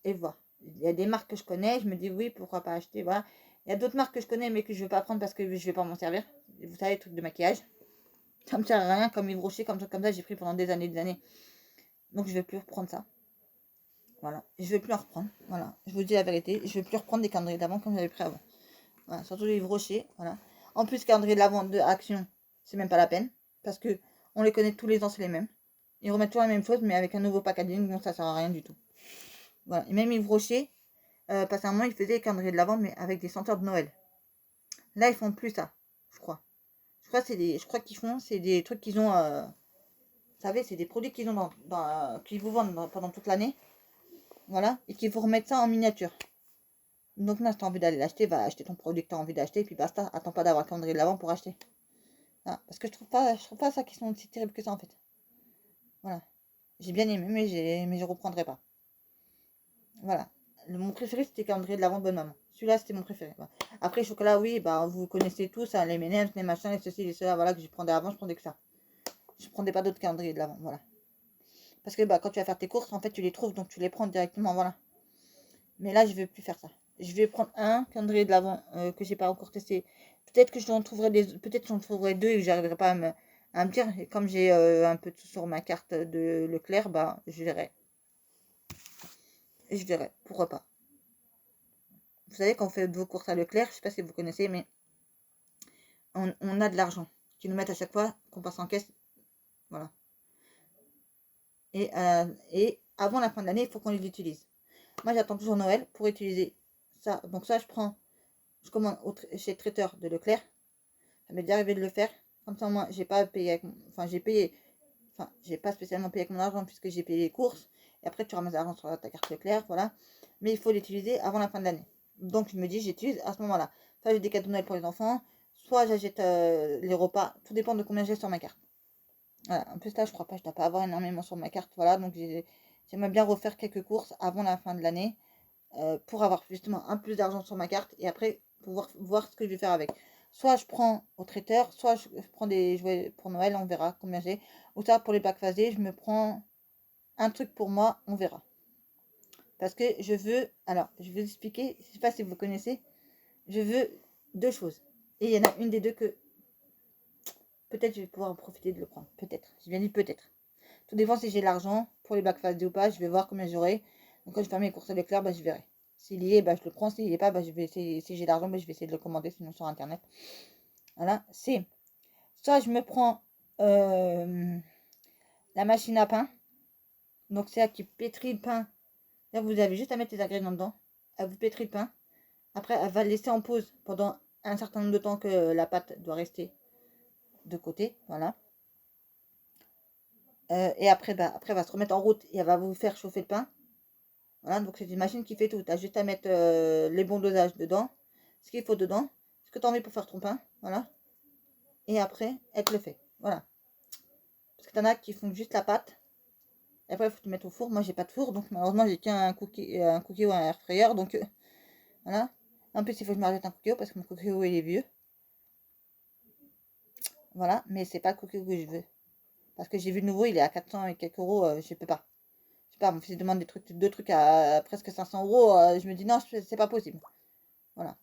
Et voir. Il y a des marques que je connais, je me dis oui, pourquoi pas acheter. Voilà. Il y a d'autres marques que je connais, mais que je ne veux pas prendre parce que je ne vais pas m'en servir. Vous savez, les trucs de maquillage. Ça me sert à rien, comme Yves Rocher, comme truc comme ça, j'ai pris pendant des années et des années. Donc je ne vais plus reprendre ça. Voilà. Je ne vais plus en reprendre. Voilà. Je vous dis la vérité. Je ne vais plus reprendre des calendriers d'avant comme j'avais pris avant. Voilà. Surtout les Yves Rocher. Voilà. En plus, calendrier de l'avant de Action, c'est même pas la peine. Parce que on les connaît tous les ans, c'est les mêmes. Ils remettent toujours la même chose, mais avec un nouveau packaging, donc ça sert à rien du tout. Voilà. Et même Yves Rocher, passé un moment, ils faisaient les calendriers de l'avant, mais avec des senteurs de Noël. Là, ils font plus ça, je crois. Je crois qu'ils font, c'est des trucs qu'ils ont, vous savez, c'est des produits qu'ils ont qu'ils vous vendent pendant toute l'année. Voilà. Et qu'ils vous remettent ça en miniature. Donc là, si tu as envie d'aller l'acheter, va acheter ton produit que tu as envie d'acheter, et puis basta. Attends pas d'avoir le calendrier de l'avant pour acheter. Voilà. Parce que je trouve pas ça qui sont si terribles que ça, en fait. Voilà. J'ai bien aimé, mais je reprendrai pas. Voilà. Mon préféré, c'était calendrier de l'avant Bonne Maman. Celui-là, c'était mon préféré. Voilà. Après, chocolat, oui, bah, vous connaissez tous, hein, les M&M's, les machins, les ceci, les cela, voilà, que je prenais avant, je prenais que ça. Je prenais pas d'autres calendriers de l'avant, voilà. Parce que bah, quand tu vas faire tes courses, en fait, tu les trouves, donc tu les prends directement, voilà. Mais là, je vais plus faire ça. je vais prendre un calendrier de l'Avent que j'ai pas encore testé. Peut-être que j'en trouverai peut-être j'en trouverai deux et que j'arriverai pas à me dire. Et comme j'ai un peu de sous sur ma carte de Leclerc, bah je verrai. Je verrai, pourquoi pas. Vous savez, quand on fait vos courses à Leclerc, je sais pas si vous connaissez, mais on a de l'argent qui nous mettent à chaque fois qu'on passe en caisse. Voilà. Et avant la fin de l'année, il faut qu'on les utilise. Moi, j'attends toujours Noël pour utiliser ça. Donc ça, je commande chez le traiteur de Leclerc. Ça m'est déjà arrivé de le faire. Comme ça, moi, j'ai pas payé enfin, j'ai pas spécialement payé avec mon argent puisque j'ai payé les courses. Et après, tu ramasses l'argent sur ta carte Leclerc, voilà. Mais il faut l'utiliser avant la fin de l'année. Donc, je me dis, j'utilise à ce moment-là. Soit j'ai des cadeaux de Noël pour les enfants, soit j'achète les repas. Tout dépend de combien j'ai sur ma carte. Voilà. En plus, là, je crois pas, je dois pas avoir énormément sur ma carte. Voilà. Donc, j'aimerais bien refaire quelques courses avant la fin de l'année pour avoir justement un plus d'argent sur ma carte et après pouvoir voir ce que je vais faire avec. Soit je prends au traiteur, soit je prends des jouets pour Noël, on verra combien j'ai. Ou ça, pour les Black Friday, je me prends un truc pour moi, on verra. Parce que je veux, alors, je vais vous expliquer, je sais pas si vous connaissez, je veux deux choses. Et il y en a une des deux que peut-être je vais pouvoir en profiter de le prendre. Peut-être. Je viens dit peut-être. Tout dépend si j'ai l'argent pour les Black Friday ou pas. Je vais voir combien j'aurai. Donc quand je fais mes courses à Leclerc, bah, je verrai. S'il y est, bah, je le prends. S'il n'y est pas, bah, je vais essayer. Si j'ai l'argent, bah, je vais essayer de le commander sinon sur internet. Voilà. C'est soit je me prends la machine à pain. Donc c'est là qui pétrit le pain. Là, vous avez juste à mettre les ingrédients dedans. Elle vous pétrit le pain. Après, elle va le laisser en pause pendant un certain nombre de temps que la pâte doit rester de côté. Voilà. Et après, bah, après, elle va se remettre en route et elle va vous faire chauffer le pain. Voilà, donc c'est une machine qui fait tout. Tu as juste à mettre les bons dosages dedans, ce qu'il faut dedans, ce que tu as envie pour faire ton pain. Voilà. Et après, elle te le fait. Voilà. Parce que tu en as qui font juste la pâte. Et après, il faut te mettre au four. Moi, j'ai pas de four, donc malheureusement, j'ai qu'un cookie ou un air fryer. Donc, voilà. En plus, il faut que je me rajoute un cookie parce que mon cookie il est vieux. Voilà. Mais c'est pas le cookie que je veux. Parce que j'ai vu le nouveau, il est à 400 et quelques euros. Je peux pas. Je sais pas, mon fils demande deux trucs à presque 500 euros. Je me dis non, c'est pas possible. Voilà.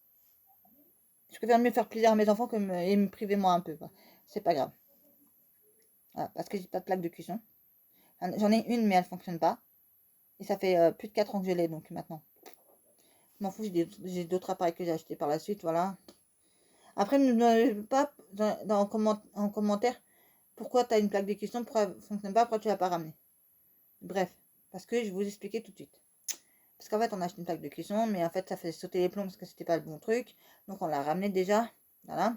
Je préfère mieux faire plaisir à mes enfants et me priver moi un peu. C'est pas grave. Voilà, parce que j'ai pas de plaque de cuisson. J'en ai une, mais elle fonctionne pas. Et ça fait plus de 4 ans que je l'ai, donc maintenant. Je m'en fous, j'ai d'autres appareils que j'ai achetés par la suite, voilà. Après, ne me demandez pas en commentaire pourquoi tu as une plaque de cuisson, pourquoi elle fonctionne pas, pourquoi tu l'as pas ramenée. Bref, parce que je vais vous expliquer tout de suite. Parce qu'en fait, on a acheté une plaque de cuisson, mais en fait, ça fait sauter les plombs parce que c'était pas le bon truc. Donc, on l'a ramené déjà. Voilà.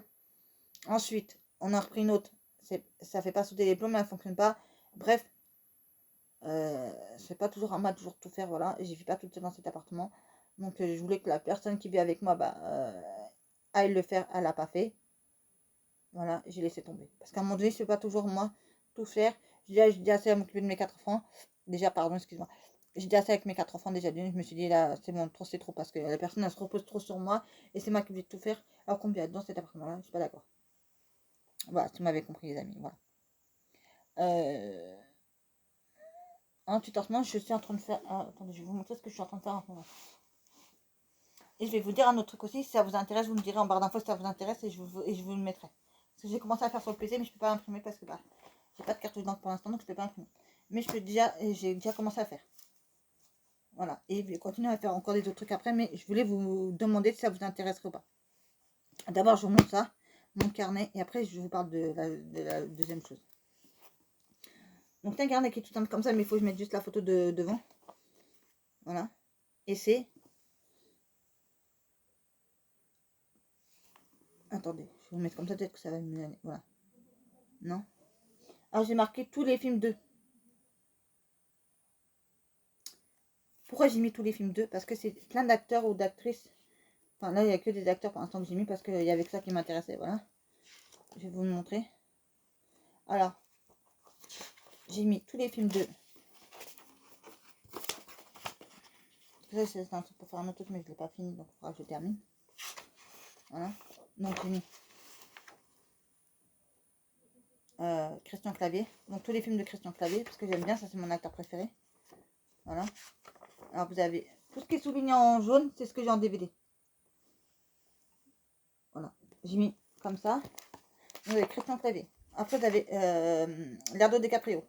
Ensuite, on a repris une autre. Ça fait pas sauter les plombs, mais elle fonctionne pas. Bref, c'est pas toujours à moi de toujours tout faire, voilà. Et j'y vis pas toute seule dans cet appartement. Donc, je voulais que la personne qui vit avec moi, bah, aille le faire. Elle l'a pas fait. Voilà, j'ai laissé tomber. Parce qu'à un moment donné, je peux pas toujours, moi, tout faire. J'ai déjà assez à m'occuper de mes 4 enfants. Déjà, pardon, excuse-moi. J'ai déjà assez avec mes 4 enfants déjà d'une. Je me suis dit, là, c'est bon, trop, c'est trop. Parce que la personne, elle se repose trop sur moi. Et c'est moi qui vais tout faire. Alors qu'on vit dans cet appartement-là, je suis pas d'accord. Voilà, si vous m'avez compris, les amis. Voilà. Ensuite, en ce moment, je suis en train de faire. Attendez, je vais vous montrer ce que je suis en train de faire en ce moment. Et je vais vous dire un autre truc aussi. Si ça vous intéresse, vous me direz en barre d'infos si ça vous intéresse et je vous le mettrai. Parce que j'ai commencé à faire sur le PC, mais je peux pas imprimer parce que bah, j'ai pas de cartouche d'encre pour l'instant, donc je peux pas imprimer. Mais j'ai déjà commencé à faire. Voilà. Et je vais continuer à faire encore des autres trucs après, mais je voulais vous demander si ça vous intéresserait ou pas. D'abord, je vous montre ça, mon carnet, et après, je vous parle de la deuxième chose. Donc, c'est un carnet qui est tout simple comme ça, mais il faut que je mette juste la photo devant. Voilà. Et c'est... Attendez, je vais vous mettre comme ça, peut-être que ça va mieux aller. Voilà. Non. Alors, j'ai marqué tous les films 2. Pourquoi j'ai mis tous les films 2? Parce que c'est plein d'acteurs ou d'actrices. Enfin, là, il n'y a que des acteurs pour l'instant que j'ai mis parce qu'il y avait que ça qui m'intéressait. Voilà. Je vais vous le montrer. Alors, j'ai mis tous les films 2. Ça, c'est un truc pour faire un autre truc, mais je ne l'ai pas fini, donc il faudra que je termine. Voilà. Donc, j'ai mis Christian Clavier. Donc, tous les films de Christian Clavier, parce que j'aime bien, ça c'est mon acteur préféré. Voilà. Alors, vous avez Tout ce qui est souligné en jaune, c'est ce que j'ai en DVD. Voilà. J'ai mis comme ça. Vous avez Christian Clavier. Après, vous avez Leonardo DiCaprio.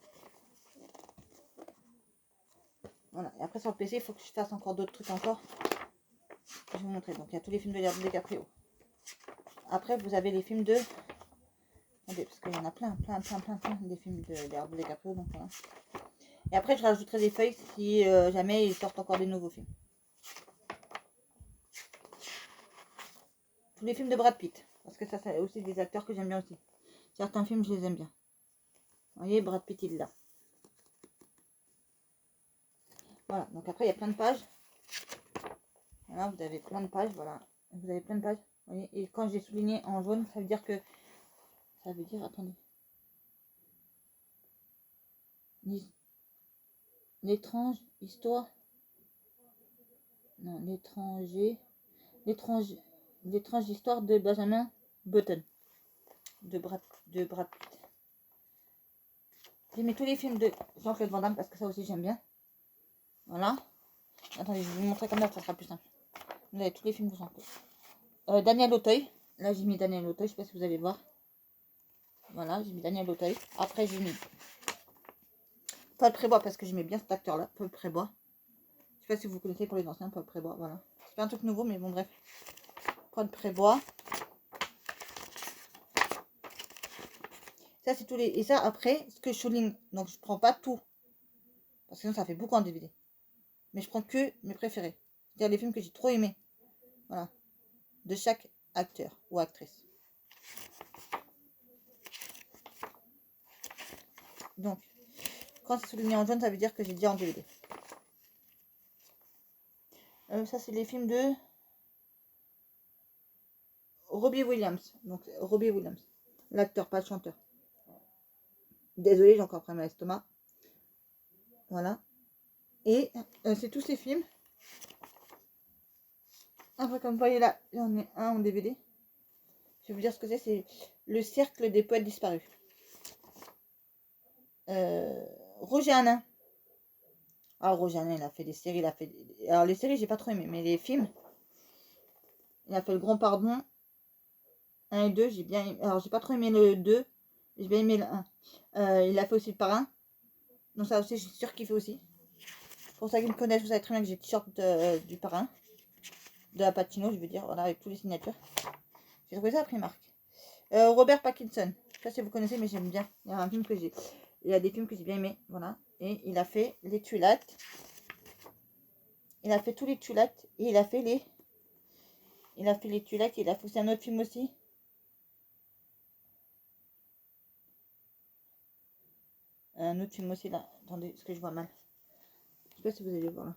Voilà. Et après, sur le PC, il faut que je fasse encore d'autres trucs encore. Je vais vous montrer. Donc, il y a tous les films de Leonardo DiCaprio. Après, vous avez les films de... Attendez, parce qu'il y en a plein, des films de Leonardo DiCaprio. Donc, voilà. Et après, je rajouterai des feuilles si jamais ils sortent encore des nouveaux films. Tous les films de Brad Pitt. Parce que ça, c'est aussi des acteurs que j'aime bien aussi. Certains films, je les aime bien. Vous voyez, Brad Pitt, il est là. Voilà, donc après, il y a plein de pages. Voilà, vous avez plein de pages, voilà. Vous avez plein de pages. Vous voyez, et quand j'ai souligné en jaune, ça veut dire que... Ça veut dire, attendez. L'étrange histoire... Non, l'étrange histoire de Benjamin Button. De Brad Pitt. J'ai mis tous les films de Jean-Claude Van Damme parce que ça aussi j'aime bien. Voilà. Attendez, je vais vous montrer comme ça, ça sera plus simple. Vous avez tous les films de Jean-Claude. Daniel Auteuil. Là, j'ai mis Daniel Auteuil, je sais pas si vous allez voir. Voilà, j'ai mis Daniel Auteuil. Après, j'ai mis Paul Prébois parce que j'aimais bien cet acteur-là, Paul Prébois. Je sais pas si vous connaissez pour les anciens, Paul Prébois, voilà. C'est pas un truc nouveau, mais bon, bref. Paul Prébois. Ça, c'est tous les... Et ça, après, ce que je souligne, donc je prends pas tout. Parce que sinon, ça fait beaucoup en DVD. Mais je prends que mes préférés. C'est-à-dire les films que j'ai trop aimés. Voilà. De chaque acteur ou actrice. Donc, quand c'est souligné en jaune, ça veut dire que j'ai déjà en DVD. Ça, c'est les films de Robbie Williams. Donc, Robbie Williams. L'acteur, pas le chanteur. Désolée, j'ai encore un problème à l'estomac. Voilà. Et c'est tous ces films. Après, comme vous voyez là, j'en ai un en DVD. Je vais vous dire ce que c'est. C'est Le Cercle des Poètes Disparus. Roger Hanin. Ah, Roger Hanin, il a fait des séries. Il a fait... Alors, les séries, j'ai pas trop aimé. Mais les films, il a fait Le Grand Pardon. 1 et 2, j'ai bien aimé. Alors, j'ai pas trop aimé le 2. J'ai bien aimé le 1. Il a fait aussi Le Parrain. Donc, ça aussi, je suis sûre qu'il fait aussi. Pour ceux qui me connaissent, vous savez très bien que j'ai le t-shirt du Parrain. De la Patino, je veux dire. Voilà, avec tous les signatures. J'ai trouvé ça à Primark. Robert Pattinson. Je sais pas si vous connaissez, mais j'aime bien. Il y a un film que j'ai. Il y a des films que j'ai bien aimé. Voilà. Et il a fait Les Tuilettes. Il a fait tous les Tuilettes. Et il a fait les. Il a fait les Tuilettes. Il a fait aussi un autre film aussi. Un autre film aussi là. Attendez, parce que je vois mal. Je sais pas si vous allez voir là.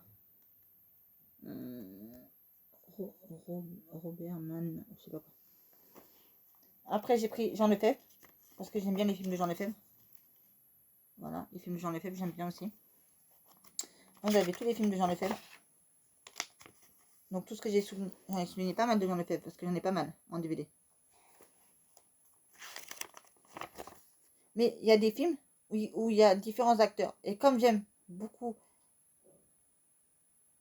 Robert Mann. Je sais pas quoi. Après, j'ai pris Jean Lefebvre. Parce que j'aime bien les films de Jean Lefebvre. Voilà, les films de Jean Lefebvre, j'aime bien aussi. Donc, vous avez tous les films de Jean Lefebvre. Donc, tout ce que j'ai souligné, j'en ai souligné pas mal de Jean Lefebvre, parce que j'en ai pas mal en DVD. Mais il y a des films où il y a différents acteurs. Et comme j'aime beaucoup,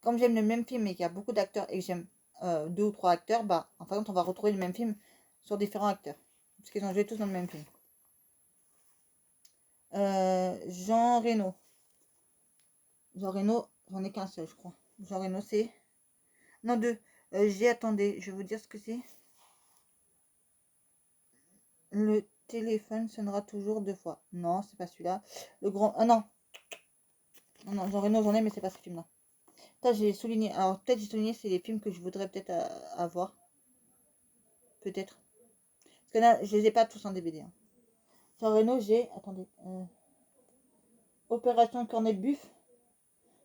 comme j'aime le même film et qu'il y a beaucoup d'acteurs et que j'aime 2 ou 3 acteurs, bah, en fin de compte, on va retrouver le même film sur différents acteurs. Parce qu'ils ont joué tous dans le même film. Jean Reno. Jean Reno, j'en ai qu'un seul, je crois. Jean Reno, c'est... Non, 2. Attendez, je vais vous dire ce que c'est. Le téléphone sonnera toujours 2 fois. Non, c'est pas celui-là. Le grand... Ah non. Non, Jean Reno, j'en ai, mais c'est pas ce film-là. J'ai souligné. Alors, peut-être j'ai souligné, c'est les films que je voudrais peut-être avoir. Peut-être. Parce que là, je les ai pas tous en DVD. Hein. Jean Reno, j'ai... Attendez. Opération Cornet de Buff.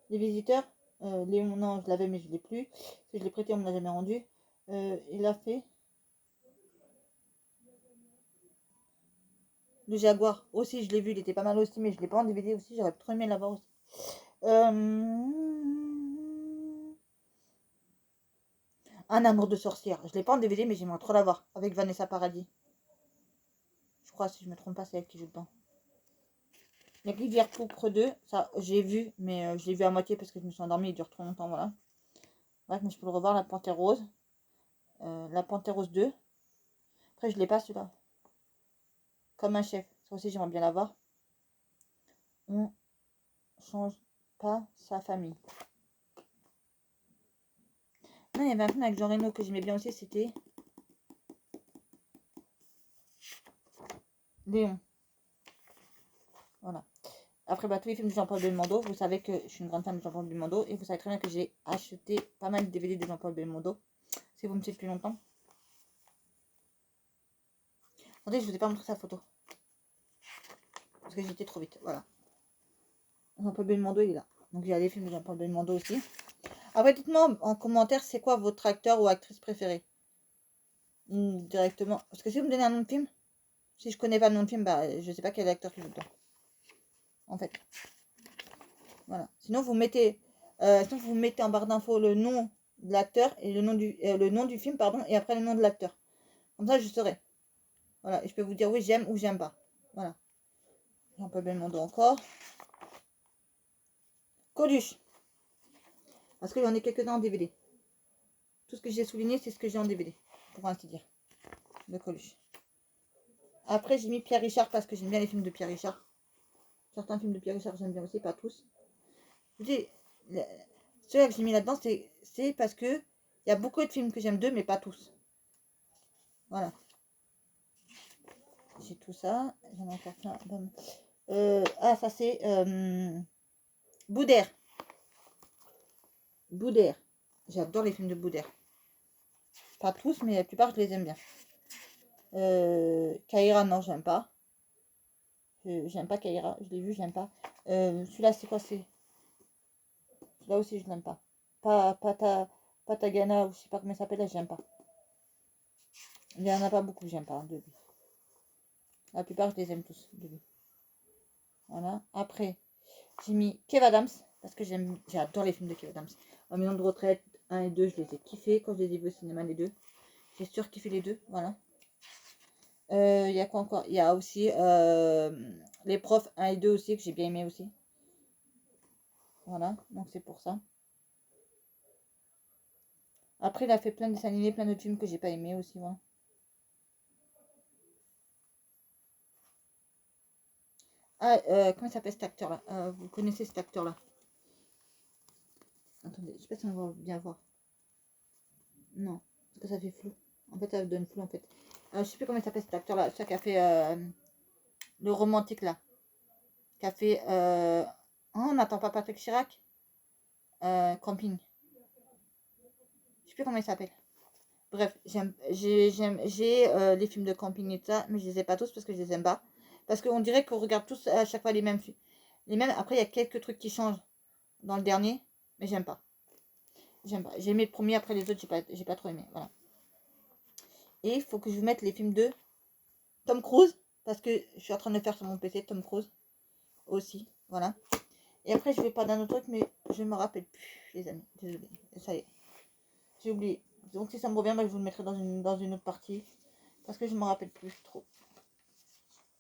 Les visiteurs. Léon, non, je l'avais, mais je l'ai plus. Si je l'ai prêté, on me l'a jamais rendu. Il a fait... Le Jaguar. Aussi, je l'ai vu. Il était pas mal aussi, mais je l'ai pas en DVD aussi. J'aurais trop aimé l'avoir aussi. Un amour de sorcière. Je l'ai pas en DVD, mais j'aimerais trop l'avoir. Avec Vanessa Paradis. Je crois, si je me trompe pas, c'est elle qui joue dedans. Les Rivières Pourpre 2, ça j'ai vu, mais je l'ai vu à moitié parce que je me suis endormie, il dure trop longtemps, voilà. Bref, mais je peux le revoir, La Panthère Rose. La Panthère Rose 2. Après, je l'ai pas celui-là. Comme un chef. Ça aussi, j'aimerais bien l'avoir. On change pas sa famille. Non, il y avait un film avec Jean Reno que j'aimais bien aussi, c'était Léon. Voilà. Après, bah, tous les films de Jean-Paul Belmondo, vous savez que je suis une grande fan de Jean-Paul Belmondo et vous savez très bien que j'ai acheté pas mal de DVD de Jean-Paul Belmondo. Si vous me suivez depuis longtemps. Attendez, je vous ai pas montré sa photo. Parce que j'étais trop vite. Voilà. Jean-Paul Belmondo, il est là. Donc, il y a des films de Jean-Paul Belmondo aussi. Après, dites-moi en commentaire, c'est quoi votre acteur ou actrice préférée directement. Parce que si vous me donnez un nom de film, si je connais pas le nom de film, bah, je sais pas quel acteur qui joue dedans. En fait. Voilà. Sinon, vous mettez en barre d'infos le nom de l'acteur et le nom du film, pardon, et après le nom de l'acteur. Comme ça, je saurai. Voilà. Et je peux vous dire oui, j'aime ou j'aime pas. Voilà. Jean-Paul Belmondo encore. Coluche. Parce qu'il y en a quelques-uns en DVD. Tout ce que j'ai souligné, c'est ce que j'ai en DVD. Pour ainsi dire. De Coluche. Après, j'ai mis Pierre Richard parce que j'aime bien les films de Pierre Richard. Certains films de Pierre Richard, j'aime bien aussi, pas tous. Je vous dis, ceux que j'ai mis là-dedans, c'est parce que il y a beaucoup de films que j'aime d'eux, mais pas tous. Voilà. J'ai tout ça. J'en ai encore plein. Ça c'est Boudère. Boudère. J'adore les films de Boudère. Pas tous, mais la plupart, je les aime bien. Kaira, non, j'aime pas. J'aime pas Kaira. Je l'ai vu, j'aime pas. Celui-là, c'est quoi? Celui-là aussi, je l'aime pas. Patagana, ou je sais pas comment il s'appelle, là, j'aime pas. Il y en a pas beaucoup, j'aime pas de lui. La plupart, je les aime tous de lui. Voilà. Après, j'ai mis Kev Adams, parce que j'adore les films de Kev Adams. En Maison de retraite 1 et 2, je les ai kiffés quand je les ai vus au cinéma, les deux. J'ai surkiffé les deux, voilà. Il y a quoi encore? Il y a aussi les profs 1 et 2 aussi, que j'ai bien aimé aussi. Voilà, donc c'est pour ça. Après, il a fait plein de dessins animés, plein de films que j'ai pas aimé aussi, voilà. Ah, comment s'appelle cet acteur-là? Vous connaissez cet acteur-là? Attendez, je sais pas si on va bien voir. Non, parce que ça fait flou. En fait, ça donne flou, en fait. Je sais plus comment il s'appelle cet acteur-là. Celui qui a fait le romantique, là. Qui a fait... Oh, on n'attend pas Patrick Chirac. Camping. Je sais plus comment il s'appelle. Bref, j'ai les films de camping et tout ça, mais je les ai pas tous parce que je les aime pas. Parce qu'on dirait qu'on regarde tous à chaque fois les mêmes films. Les mêmes, après, il y a quelques trucs qui changent dans le dernier, mais j'aime pas. J'aime pas. J'ai aimé le premier, après les autres, j'ai pas trop aimé. Voilà. Et il faut que je vous mette les films de Tom Cruise, parce que je suis en train de le faire sur mon PC, Tom Cruise aussi. Voilà. Et après, je vais parler d'un autre truc, mais je me rappelle plus, les amis. Désolé. Ça y est. J'ai oublié. Donc, si ça me revient, bah, je vous le mettrai dans une autre partie. Parce que je me rappelle plus trop.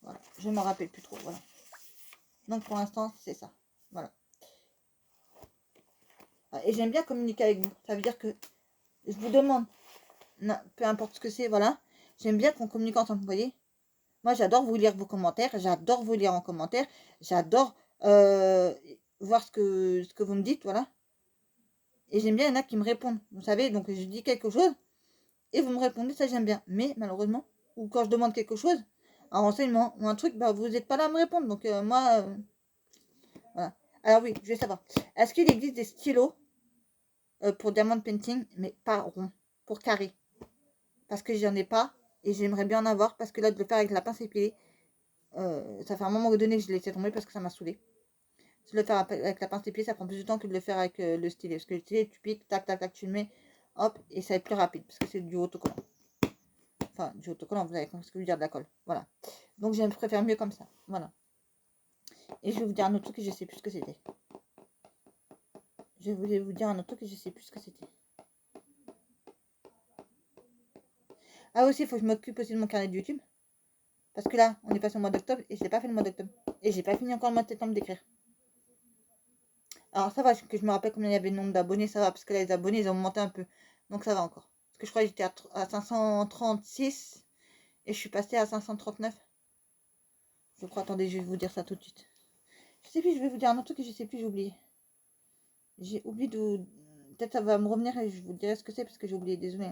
Voilà. Je me rappelle plus trop. Voilà. Donc, pour l'instant, c'est ça. Voilà. Et j'aime bien communiquer avec vous. Ça veut dire que je vous demande, non, peu importe ce que c'est, voilà. J'aime bien qu'on communique ensemble, vous voyez. Moi, j'adore vous lire vos commentaires. J'adore vous lire en commentaire. J'adore voir ce que vous me dites, voilà. Et j'aime bien, il y en a qui me répondent. Vous savez, donc je dis quelque chose et vous me répondez, ça j'aime bien. Mais malheureusement, ou quand je demande quelque chose, un renseignement ou un truc, bah vous n'êtes pas là à me répondre. Donc moi, voilà. Alors oui, je vais savoir. Est-ce qu'il existe des stylos pour diamond painting, mais pas rond, pour carré? Parce que j'en ai pas et j'aimerais bien en avoir parce que là, de le faire avec la pince épilée, ça fait un moment donné que je l'ai laissé tomber parce que ça m'a saoulé. De le faire avec la pince épilée, ça prend plus de temps que de le faire avec le stylet. Parce que le stylet, tu piques, tac, tac, tac, tu le mets, hop, et ça va être plus rapide parce que c'est du autocollant. Enfin, du autocollant, vous avez compris ce que je veux dire, de la colle. Voilà. Donc, je préfère mieux comme ça. Voilà. Et je vais vous dire un autre truc que je sais plus ce que c'était. Je voulais vous dire un autre truc que je sais plus ce que c'était. Ah, aussi, il faut que je m'occupe aussi de mon carnet de YouTube. Parce que là, on est passé au mois d'octobre et je n'ai pas fait le mois d'octobre. Et j'ai pas fini encore le mois de septembre d'écrire. Alors ça va, que je me rappelle combien il y avait le nombre d'abonnés, ça va, parce que là, les abonnés, ils ont monté un peu. Donc ça va encore. Parce que je crois que j'étais à 536 et je suis passée à 539. Je crois, attendez, je vais vous dire ça tout de suite. Je sais plus, je vais vous dire un autre truc que je sais plus, j'ai oublié. J'ai oublié de... Peut-être ça va me revenir et je vous dirai ce que c'est parce que j'ai oublié, désolé.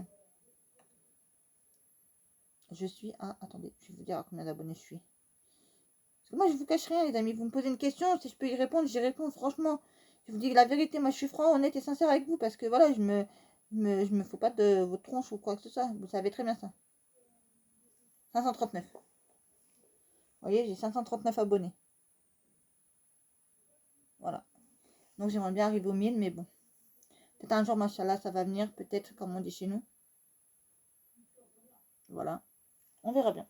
Je suis à... Attendez, je vais vous dire à combien d'abonnés je suis. Parce que moi, je vous cache rien, les amis. Vous me posez une question, si je peux y répondre, j'y réponds. Franchement, je vous dis la vérité. Moi, je suis franc, honnête et sincère avec vous parce que voilà, je me fous pas de votre tronche ou quoi que ce soit. Vous savez très bien ça. 539. Vous voyez, j'ai 539 abonnés. Voilà. Donc, j'aimerais bien arriver aux 1000, mais bon. Peut-être un jour, machallah, ça va venir. Peut-être, comme on dit chez nous. Voilà. On verra bien.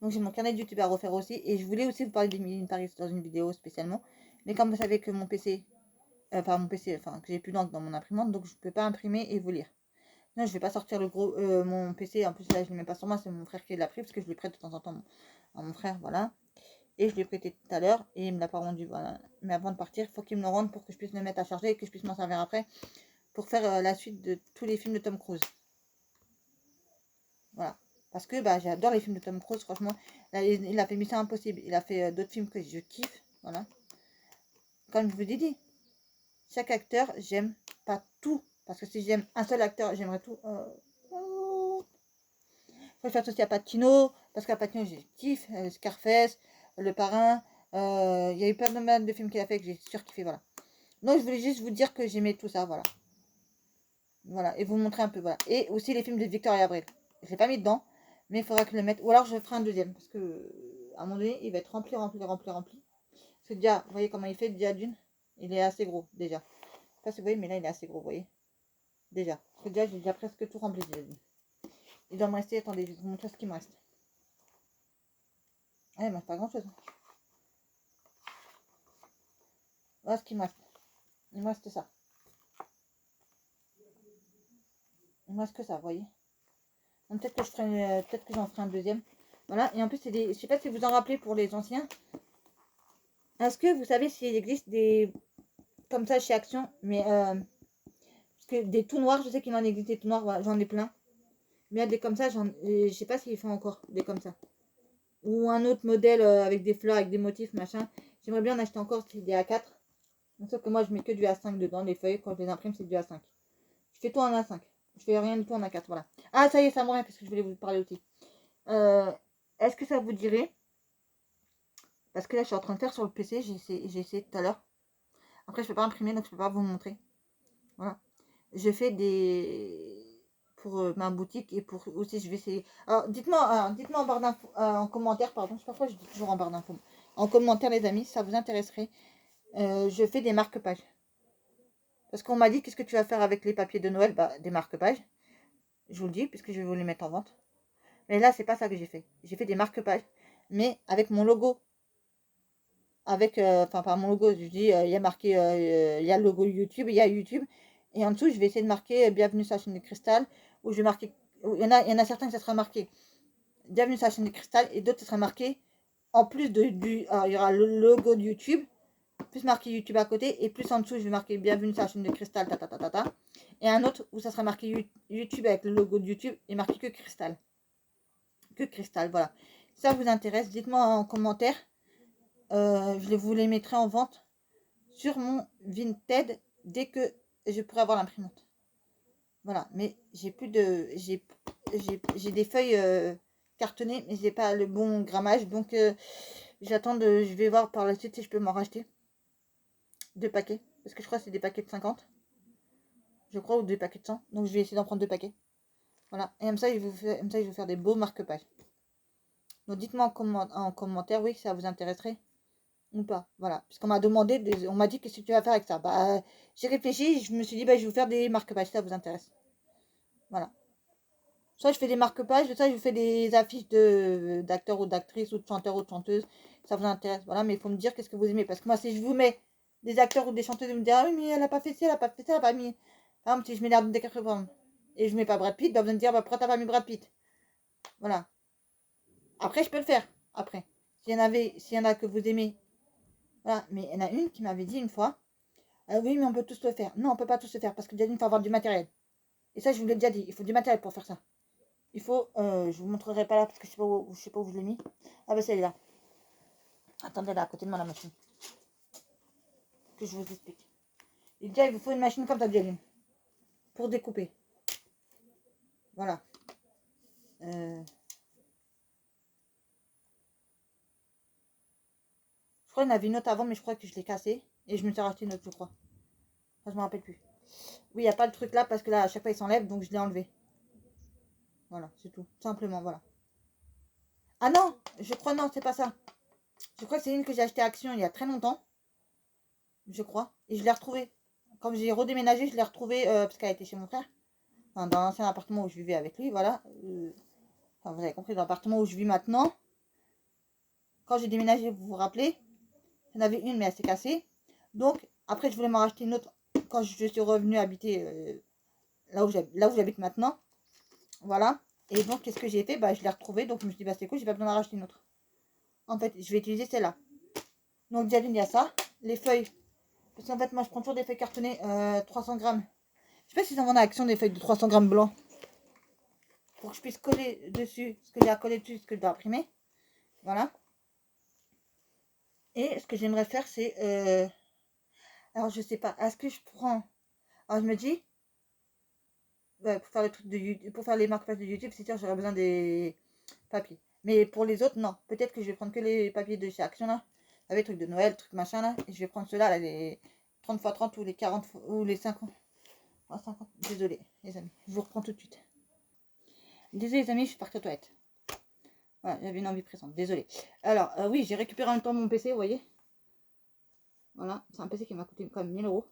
Donc, j'ai mon carnet de YouTube à refaire aussi. Et je voulais aussi vous parler d'Emily Paris dans une vidéo spécialement. Mais comme vous savez que mon PC, enfin, que j'ai plus d'encre dans mon imprimante, donc je ne peux pas imprimer et vous lire. Non, je vais pas sortir le gros mon PC. En plus, là, je ne l'ai même pas sur moi. C'est mon frère qui l'a pris parce que je lui prête de temps en temps à mon frère. Voilà. Et je l'ai prêté tout à l'heure et il me l'a pas rendu. Voilà. Mais avant de partir, il faut qu'il me le rende pour que je puisse le mettre à charger et que je puisse m'en servir après pour faire la suite de tous les films de Tom Cruise. Voilà. Parce que bah, j'adore les films de Tom Cruise. Franchement, là, il a fait Mission Impossible. Il a fait d'autres films que je kiffe. Voilà. Comme je vous ai dit, chaque acteur, j'aime pas tout. Parce que si j'aime un seul acteur, j'aimerais tout. Je préfère aussi à Pacino, parce qu'à Pacino, j'ai kiff, Scarface, Le Parrain. Il y a eu pas mal de films qu'il a fait que j'ai surkiffé, voilà. Donc, je voulais juste vous dire que j'aimais tout ça, voilà. Voilà, et vous montrer un peu, voilà. Et aussi les films de Victoria Abril. Je l'ai pas mis dedans, mais il faudra que je le mette. Ou alors, je ferai un deuxième, parce que à un moment donné, il va être rempli, rempli, rempli, rempli. Parce que déjà, vous voyez comment il fait, déjà d'une, il est assez gros, déjà. Je sais pas si vous voyez, mais là, il est assez gros, vous voyez. Déjà. Parce que déjà, j'ai déjà presque tout rempli, déjà. Il doit me rester, attendez, je vais vous montrer ce qu'il me reste. Ah, il me reste pas grand chose. Voilà ce qu'il me reste. Il me reste ça. Il me reste que ça, vous voyez. Peut-être que je ferai, peut-être que j'en ferai un deuxième. Voilà. Et en plus, c'est des. Je sais pas si vous en rappelez pour les anciens. Est-ce que vous savez s'il existe des comme ça chez Action, mais parce que des tout noirs, je sais qu'il en existe des tout noirs, voilà, j'en ai plein. Mais il y a des comme ça, je sais pas s'ils font encore des comme ça. Ou un autre modèle avec des fleurs, avec des motifs, machin. J'aimerais bien en acheter encore, c'est des A4. Sauf que moi, je mets que du A5 dedans. Les feuilles, quand je les imprime, c'est du A5. Je fais tout en A5. Je fais rien du tout en A4, voilà. Ah, ça y est, ça me revient, parce que je voulais vous parler aussi. Est-ce que ça vous dirait, parce que là, je suis en train de faire sur le PC, j'ai essayé tout à l'heure. Après, je ne peux pas imprimer, donc je ne peux pas vous montrer. Voilà. Je fais des... pour ma boutique et pour aussi, je vais essayer. Alors, dites-moi en barre d'infos, en commentaire, pardon, je sais pas pourquoi je dis toujours en barre d'infos. En commentaire, les amis, ça vous intéresserait. Je fais des marque-pages. Parce qu'on m'a dit, qu'est-ce que tu vas faire avec les papiers de Noël? Bah, des marque-pages. Je vous le dis, puisque je vais vous les mettre en vente. Mais là, c'est pas ça que j'ai fait. J'ai fait des marque-pages, mais avec mon logo. Avec, enfin, par mon logo, je dis, il y a marqué, il y a le logo YouTube, il y a YouTube. Et en dessous, je vais essayer de marquer Bienvenue sur la chaîne de Cristal. Ou je vais marquer, il y en a certains que ça sera marqué Bienvenue sur la chaîne de Cristal. Et d'autres, ça sera marqué, en plus alors, il y aura le logo de YouTube, plus marqué YouTube à côté. Et plus en dessous, je vais marquer Bienvenue sur la chaîne de Cristal, ta ta ta ta ta. Et un autre où ça sera marqué YouTube avec le logo de YouTube et marqué que Cristal. Que Cristal, voilà. Si ça vous intéresse, dites-moi en commentaire. Je vous les mettrai en vente sur mon Vinted dès que je pourrai avoir l'imprimante. Voilà, mais j'ai plus de. J'ai des feuilles cartonnées, mais j'ai pas le bon grammage. Donc j'attends de. Je vais voir par la suite si je peux m'en racheter. 2 paquets. Parce que je crois que c'est des paquets de 50. Je crois, ou des paquets de 100. Donc je vais essayer d'en prendre 2 paquets. Voilà. Et comme ça, comme ça, je vais faire des beaux marque-pages. Donc dites-moi en commentaire, oui, ça vous intéresserait ou pas. Voilà. Puisqu'on m'a demandé, on m'a dit qu'est-ce que tu vas faire avec ça. Bah, j'ai réfléchi, je me suis dit, bah, je vais vous faire des marque-pages, si ça vous intéresse. Voilà. Soit je fais des marque-pages, soit je vous fais des affiches d'acteurs ou d'actrices ou de chanteurs ou de chanteuses. Ça vous intéresse. Voilà, mais il faut me dire qu'est-ce que vous aimez. Parce que moi, si je vous mets des acteurs ou des chanteuses, vous me direz, ah oui, mais elle a pas fait ça, elle a pas fait ça, elle a pas mis. Par exemple, si je mets l'air de décaprio et je mets pas Brad Pitt, bah, vous allez me dire, bah, pourquoi t'as pas mis Brad Pitt? Voilà. Après, je peux le faire. Après. S'il y en a que vous aimez Voilà, mais il y en a une qui m'avait dit une fois, oui, mais on peut tous le faire. Non, on peut pas tous le faire parce que déjà, il faut avoir du matériel. Et ça, je vous l'ai déjà dit, il faut du matériel pour faire ça. Il faut, je vous montrerai pas là parce que je sais pas où je l'ai mis. Ah bah c'est là. Attendez là, à côté de moi la machine. Que je vous explique. Et déjà, il vous faut une machine comme ça, Jaline. Pour découper. Voilà. Je crois qu'il y en avait une autre avant, mais je crois que je l'ai cassée. Et je me suis racheté une autre, je crois. Enfin, je me rappelle plus. Oui, il n'y a pas le truc là parce que là, à chaque fois, il s'enlève, donc je l'ai enlevé. Voilà, c'est tout. Simplement, voilà. Ah non, je crois non, c'est pas ça. Je crois que c'est une que j'ai acheté à Action il y a très longtemps. Je crois. Et je l'ai retrouvée. Comme j'ai redéménagé, je l'ai retrouvée parce qu'elle était chez mon frère. Enfin, dans l'ancien appartement où je vivais avec lui, voilà. Enfin, vous avez compris, dans l'appartement où je vis maintenant. Quand j'ai déménagé, vous vous rappelez, j'en avais une, mais elle s'est cassée. Donc, après, je voulais m'en racheter une autre quand je suis revenue habiter là où j'habite maintenant. Voilà. Et donc, qu'est-ce que j'ai fait? Bah, je l'ai retrouvée. Donc, je me suis dit, bah, c'est cool, j'ai pas besoin d'en racheter une autre. En fait, je vais utiliser celle-là. Donc, déjà, il y a ça. Les feuilles. Parce qu'en fait, moi, je prends toujours des feuilles cartonnées 300 grammes. Je sais pas si ça en a Action des feuilles de 300 grammes blanc. Pour que je puisse coller dessus ce que j'ai à coller dessus, ce que je dois imprimer. Voilà. Et ce que j'aimerais faire, c'est... alors, je sais pas. Est-ce que je prends... Alors, je me dis... Ouais, pour faire le truc de YouTube, pour faire les marque-pages de YouTube, c'est sûr, j'aurais besoin des papiers. Mais pour les autres, non. Peut-être que je vais prendre que les papiers de chez Action, là. Avec trucs de Noël, trucs machin, là. Et je vais prendre ceux-là, là, les 30 x 30 ou les 40 ou les 50. Oh, 50. Désolé, les amis. Je vous reprends tout de suite. Désolé, les amis, je suis partie aux toilettes. Voilà, j'avais une envie pressante. Désolé. Alors, oui, j'ai récupéré en même temps mon PC, vous voyez. Voilà, c'est un PC qui m'a coûté quand même 1000 euros.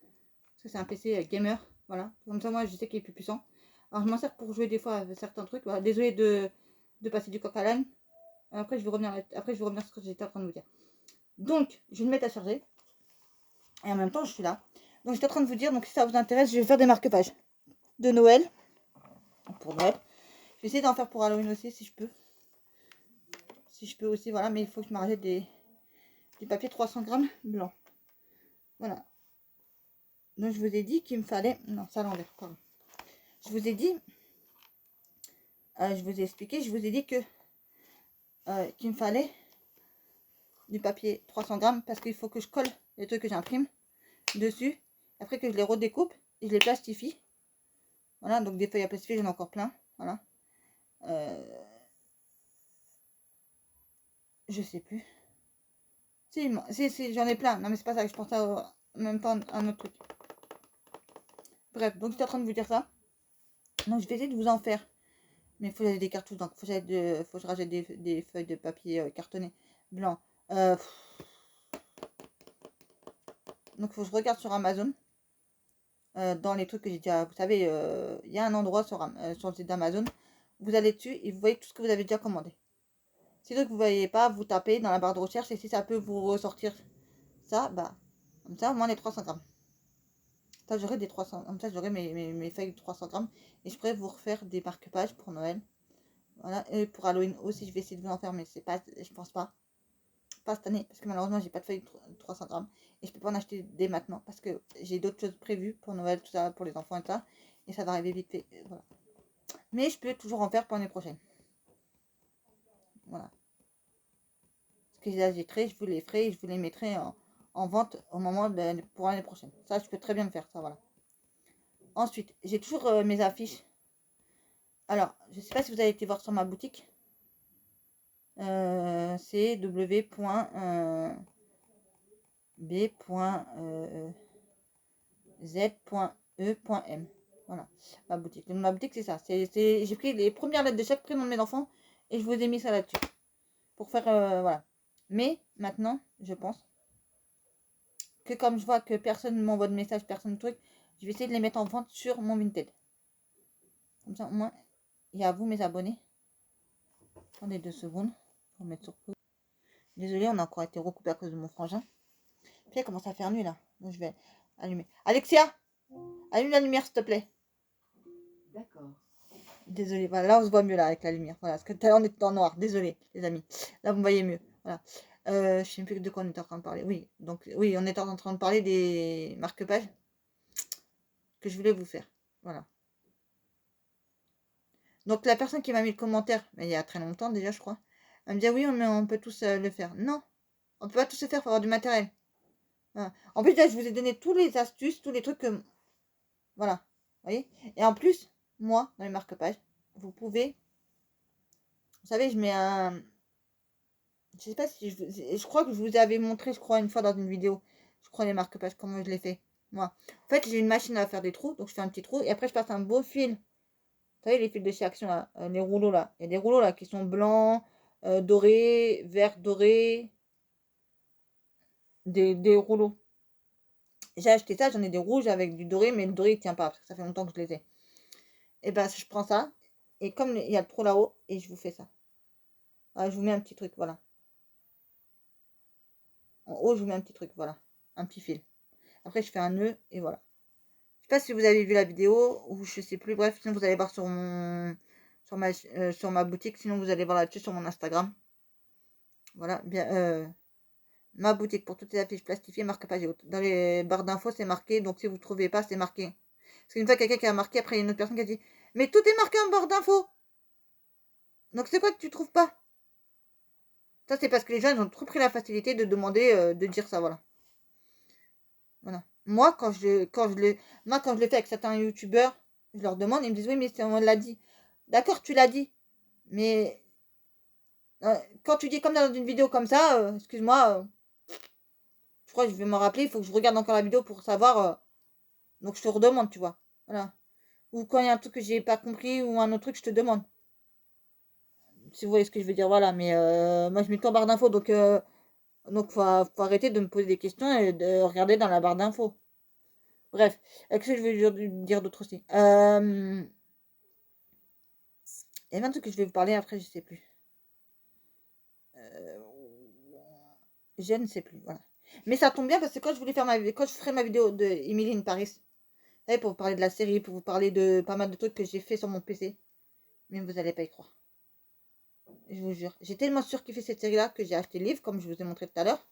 Parce que c'est un PC gamer. Voilà, comme ça, moi, je sais qu'il est plus puissant. Alors, je m'en sers pour jouer des fois avec certains trucs. Voilà. Désolé de passer du coq à l'âne. Après, je vais revenir sur ce que j'étais en train de vous dire. Donc, je vais me mettre à charger. Et en même temps, je suis là. Donc, j'étais en train de vous dire, donc si ça vous intéresse, je vais faire des marque-pages de Noël. Pour Noël. Je vais essayer d'en faire pour Halloween aussi, si je peux. Si je peux aussi, voilà. Mais il faut que je me rachète des papiers 300 grammes blancs. Voilà. Donc, je vous ai dit qu'il me fallait... Non, ça l'envers, pardon. Je vous ai dit... je vous ai expliqué, je vous ai dit que qu'il me fallait du papier 300 grammes parce qu'il faut que je colle les trucs que j'imprime dessus. Après que je les redécoupe et je les plastifie. Voilà, donc des feuilles à plastifier, j'en ai encore plein. Voilà. Je sais plus. Si, j'en ai plein. Non, mais c'est pas ça que je pense à même pas un autre truc. Bref, donc j'étais en train de vous dire ça. Donc je vais essayer de vous en faire. Mais il faut que j'aille des cartouches, donc faut que je rachète des feuilles de papier cartonné blanc. Donc il faut que je regarde sur Amazon. Dans les trucs que j'ai déjà, vous savez, il y a un endroit sur le site d'Amazon. Vous allez dessus et vous voyez tout ce que vous avez déjà commandé. Si que vous ne voyez pas, vous tapez dans la barre de recherche et si ça peut vous ressortir ça, bah, comme ça, au moins les 300 grammes. Ça, j'aurai des 300, comme ça, j'aurai mes feuilles de 300 grammes et je pourrais vous refaire des marque-pages pour Noël. Voilà, et pour Halloween aussi, je vais essayer de vous en faire, mais c'est pas, je pense pas. Pas cette année, parce que malheureusement, j'ai pas de feuilles de 300 grammes et je peux pas en acheter dès maintenant parce que j'ai d'autres choses prévues pour Noël, tout ça, pour les enfants et tout ça. Et ça va arriver vite fait. Voilà. Mais je peux toujours en faire pour l'année prochaine. Voilà. Ce que j'achèterai, je vous les ferai et je vous les mettrai en vente au moment pour l'année prochaine. Ça, je peux très bien le faire, ça, voilà. Ensuite, j'ai toujours mes affiches. Alors, je ne sais pas si vous avez été voir sur ma boutique. C'est w.b.z.e.m. Voilà, ma boutique. Donc, ma boutique, c'est ça. J'ai pris les premières lettres de chaque prénom de mes enfants et je vous ai mis ça là-dessus. Pour faire, voilà. Mais maintenant, je pense que comme je vois que personne ne m'envoie de message, personne de truc, je vais essayer de les mettre en vente sur mon Vinted. Comme ça, au moins, il y a vous, mes abonnés. Attendez 2 secondes. Pour mettre sur pause. Désolé, on a encore été recoupé à cause de mon frangin. Puis il commence à faire nuit là. Donc je vais allumer. Alexia, allume la lumière s'il te plaît. D'accord. Désolé, voilà, là on se voit mieux là avec la lumière. Voilà, parce que tout à l'heure on était dans le noir. Désolé, les amis. Là vous me voyez mieux. Voilà. Je sais plus de quoi on était en train de parler. Oui, donc oui, on était en train de parler des marque-pages que je voulais vous faire. Voilà. Donc la personne qui m'a mis le commentaire, mais il y a très longtemps déjà, je crois, elle me dit oui, mais on peut tous le faire. Non, on peut pas tous le faire, il faut avoir du matériel. Voilà. En plus, là, je vous ai donné tous les astuces, tous les trucs que. Voilà. Vous voyez? Et en plus, moi, dans les marque-pages, vous pouvez. Vous savez, je mets un. Je sais pas si je crois que je vous avais montré, je crois, une fois dans une vidéo. Je crois les marque-pages, comment je les fais. Moi. En fait, j'ai une machine à faire des trous, donc je fais un petit trou et après je passe un beau fil. Vous savez, les fils de chez Action là, les rouleaux là. Il y a des rouleaux là qui sont blancs, dorés, vert doré, des rouleaux. J'ai acheté ça, j'en ai des rouges avec du doré, mais le doré il tient pas parce que ça fait longtemps que je les ai. Et ben je prends ça et comme il y a le trou là-haut, et je vous fais ça. Voilà, je vous mets un petit truc, voilà. En haut, je vous mets un petit truc, voilà. Un petit fil. Après, je fais un nœud et voilà. Je sais pas si vous avez vu la vidéo ou je sais plus. Bref, sinon vous allez voir sur ma boutique. Sinon vous allez voir là-dessus sur mon Instagram. Voilà, bien. Ma boutique pour toutes les affiches plastifiées, marque page et autres. Dans les barres d'infos, c'est marqué. Donc si vous ne trouvez pas, c'est marqué. Parce qu'une fois, quelqu'un qui a marqué, après il y a une autre personne qui a dit mais tout est marqué en barre d'infos. Donc c'est quoi que tu trouves pas? Ça, c'est parce que les gens ils ont trop pris la facilité de demander de dire ça, voilà. Voilà. Moi, quand je le fais avec certains youtubeurs, je leur demande, ils me disent oui, mais on l'a dit. D'accord, tu l'as dit. Mais quand tu dis comme dans une vidéo comme ça, excuse-moi, je crois que je vais m'en rappeler, il faut que je regarde encore la vidéo pour savoir. Donc je te redemande, tu vois. Voilà. Ou quand il y a un truc que j'ai pas compris ou un autre truc, je te demande. Si vous voyez ce que je veux dire, voilà. Mais moi, je mets tout en barre d'infos, donc faut arrêter de me poser des questions et de regarder dans la barre d'infos. Bref, qu'est-ce que je vais dire d'autre aussi il y avait un truc que je vais vous parler après, je sais plus. Euh, je ne sais plus, voilà. Mais ça tombe bien parce que quand je ferai ma vidéo de Emily in Paris, vous savez, pour vous parler de la série, pour vous parler de pas mal de trucs que j'ai fait sur mon PC, mais vous allez pas y croire. Je vous jure. J'ai tellement surkiffé cette série-là que j'ai acheté le livre, comme je vous ai montré tout à l'heure.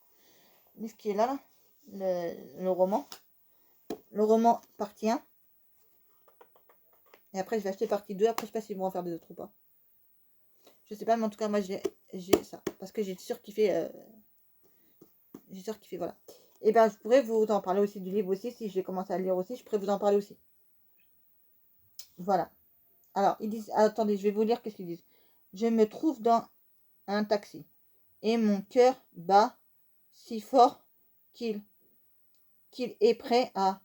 Le livre qui est là, le roman. Le roman partie 1. Et après, je vais acheter partie 2. Après, je sais pas s'ils vont en faire des autres ou pas. Je sais pas, mais en tout cas, moi, j'ai ça. Parce que j'ai surkiffé. Voilà. Et ben, je pourrais vous en parler aussi du livre aussi. Si j'ai commencé à le lire aussi, je pourrais vous en parler aussi. Voilà. Alors, ils disent... Attendez, je vais vous lire qu'est-ce qu'ils disent. Je me trouve dans un taxi. Et mon cœur bat si fort qu'il est prêt à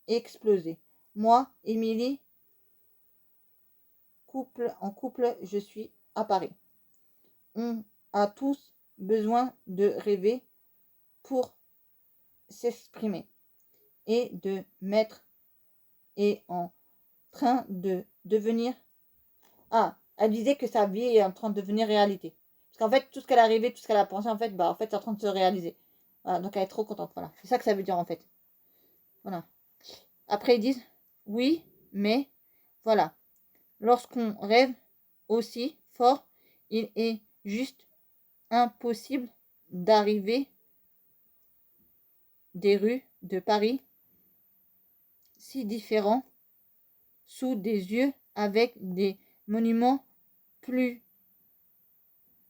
exploser. Moi, Émilie, en couple, je suis à Paris. On a tous besoin de rêver pour s'exprimer et de mettre et en train de devenir. Ah, elle disait que sa vie est en train de devenir réalité. Parce qu'en fait, tout ce qu'elle a rêvé, tout ce qu'elle a pensé, en fait, c'est en train de se réaliser. Voilà, donc elle est trop contente. Voilà, c'est ça que ça veut dire en fait. Voilà. Après, ils disent oui, mais voilà. Lorsqu'on rêve aussi fort, il est juste impossible d'arriver des rues de Paris si différents sous des yeux avec des monuments plus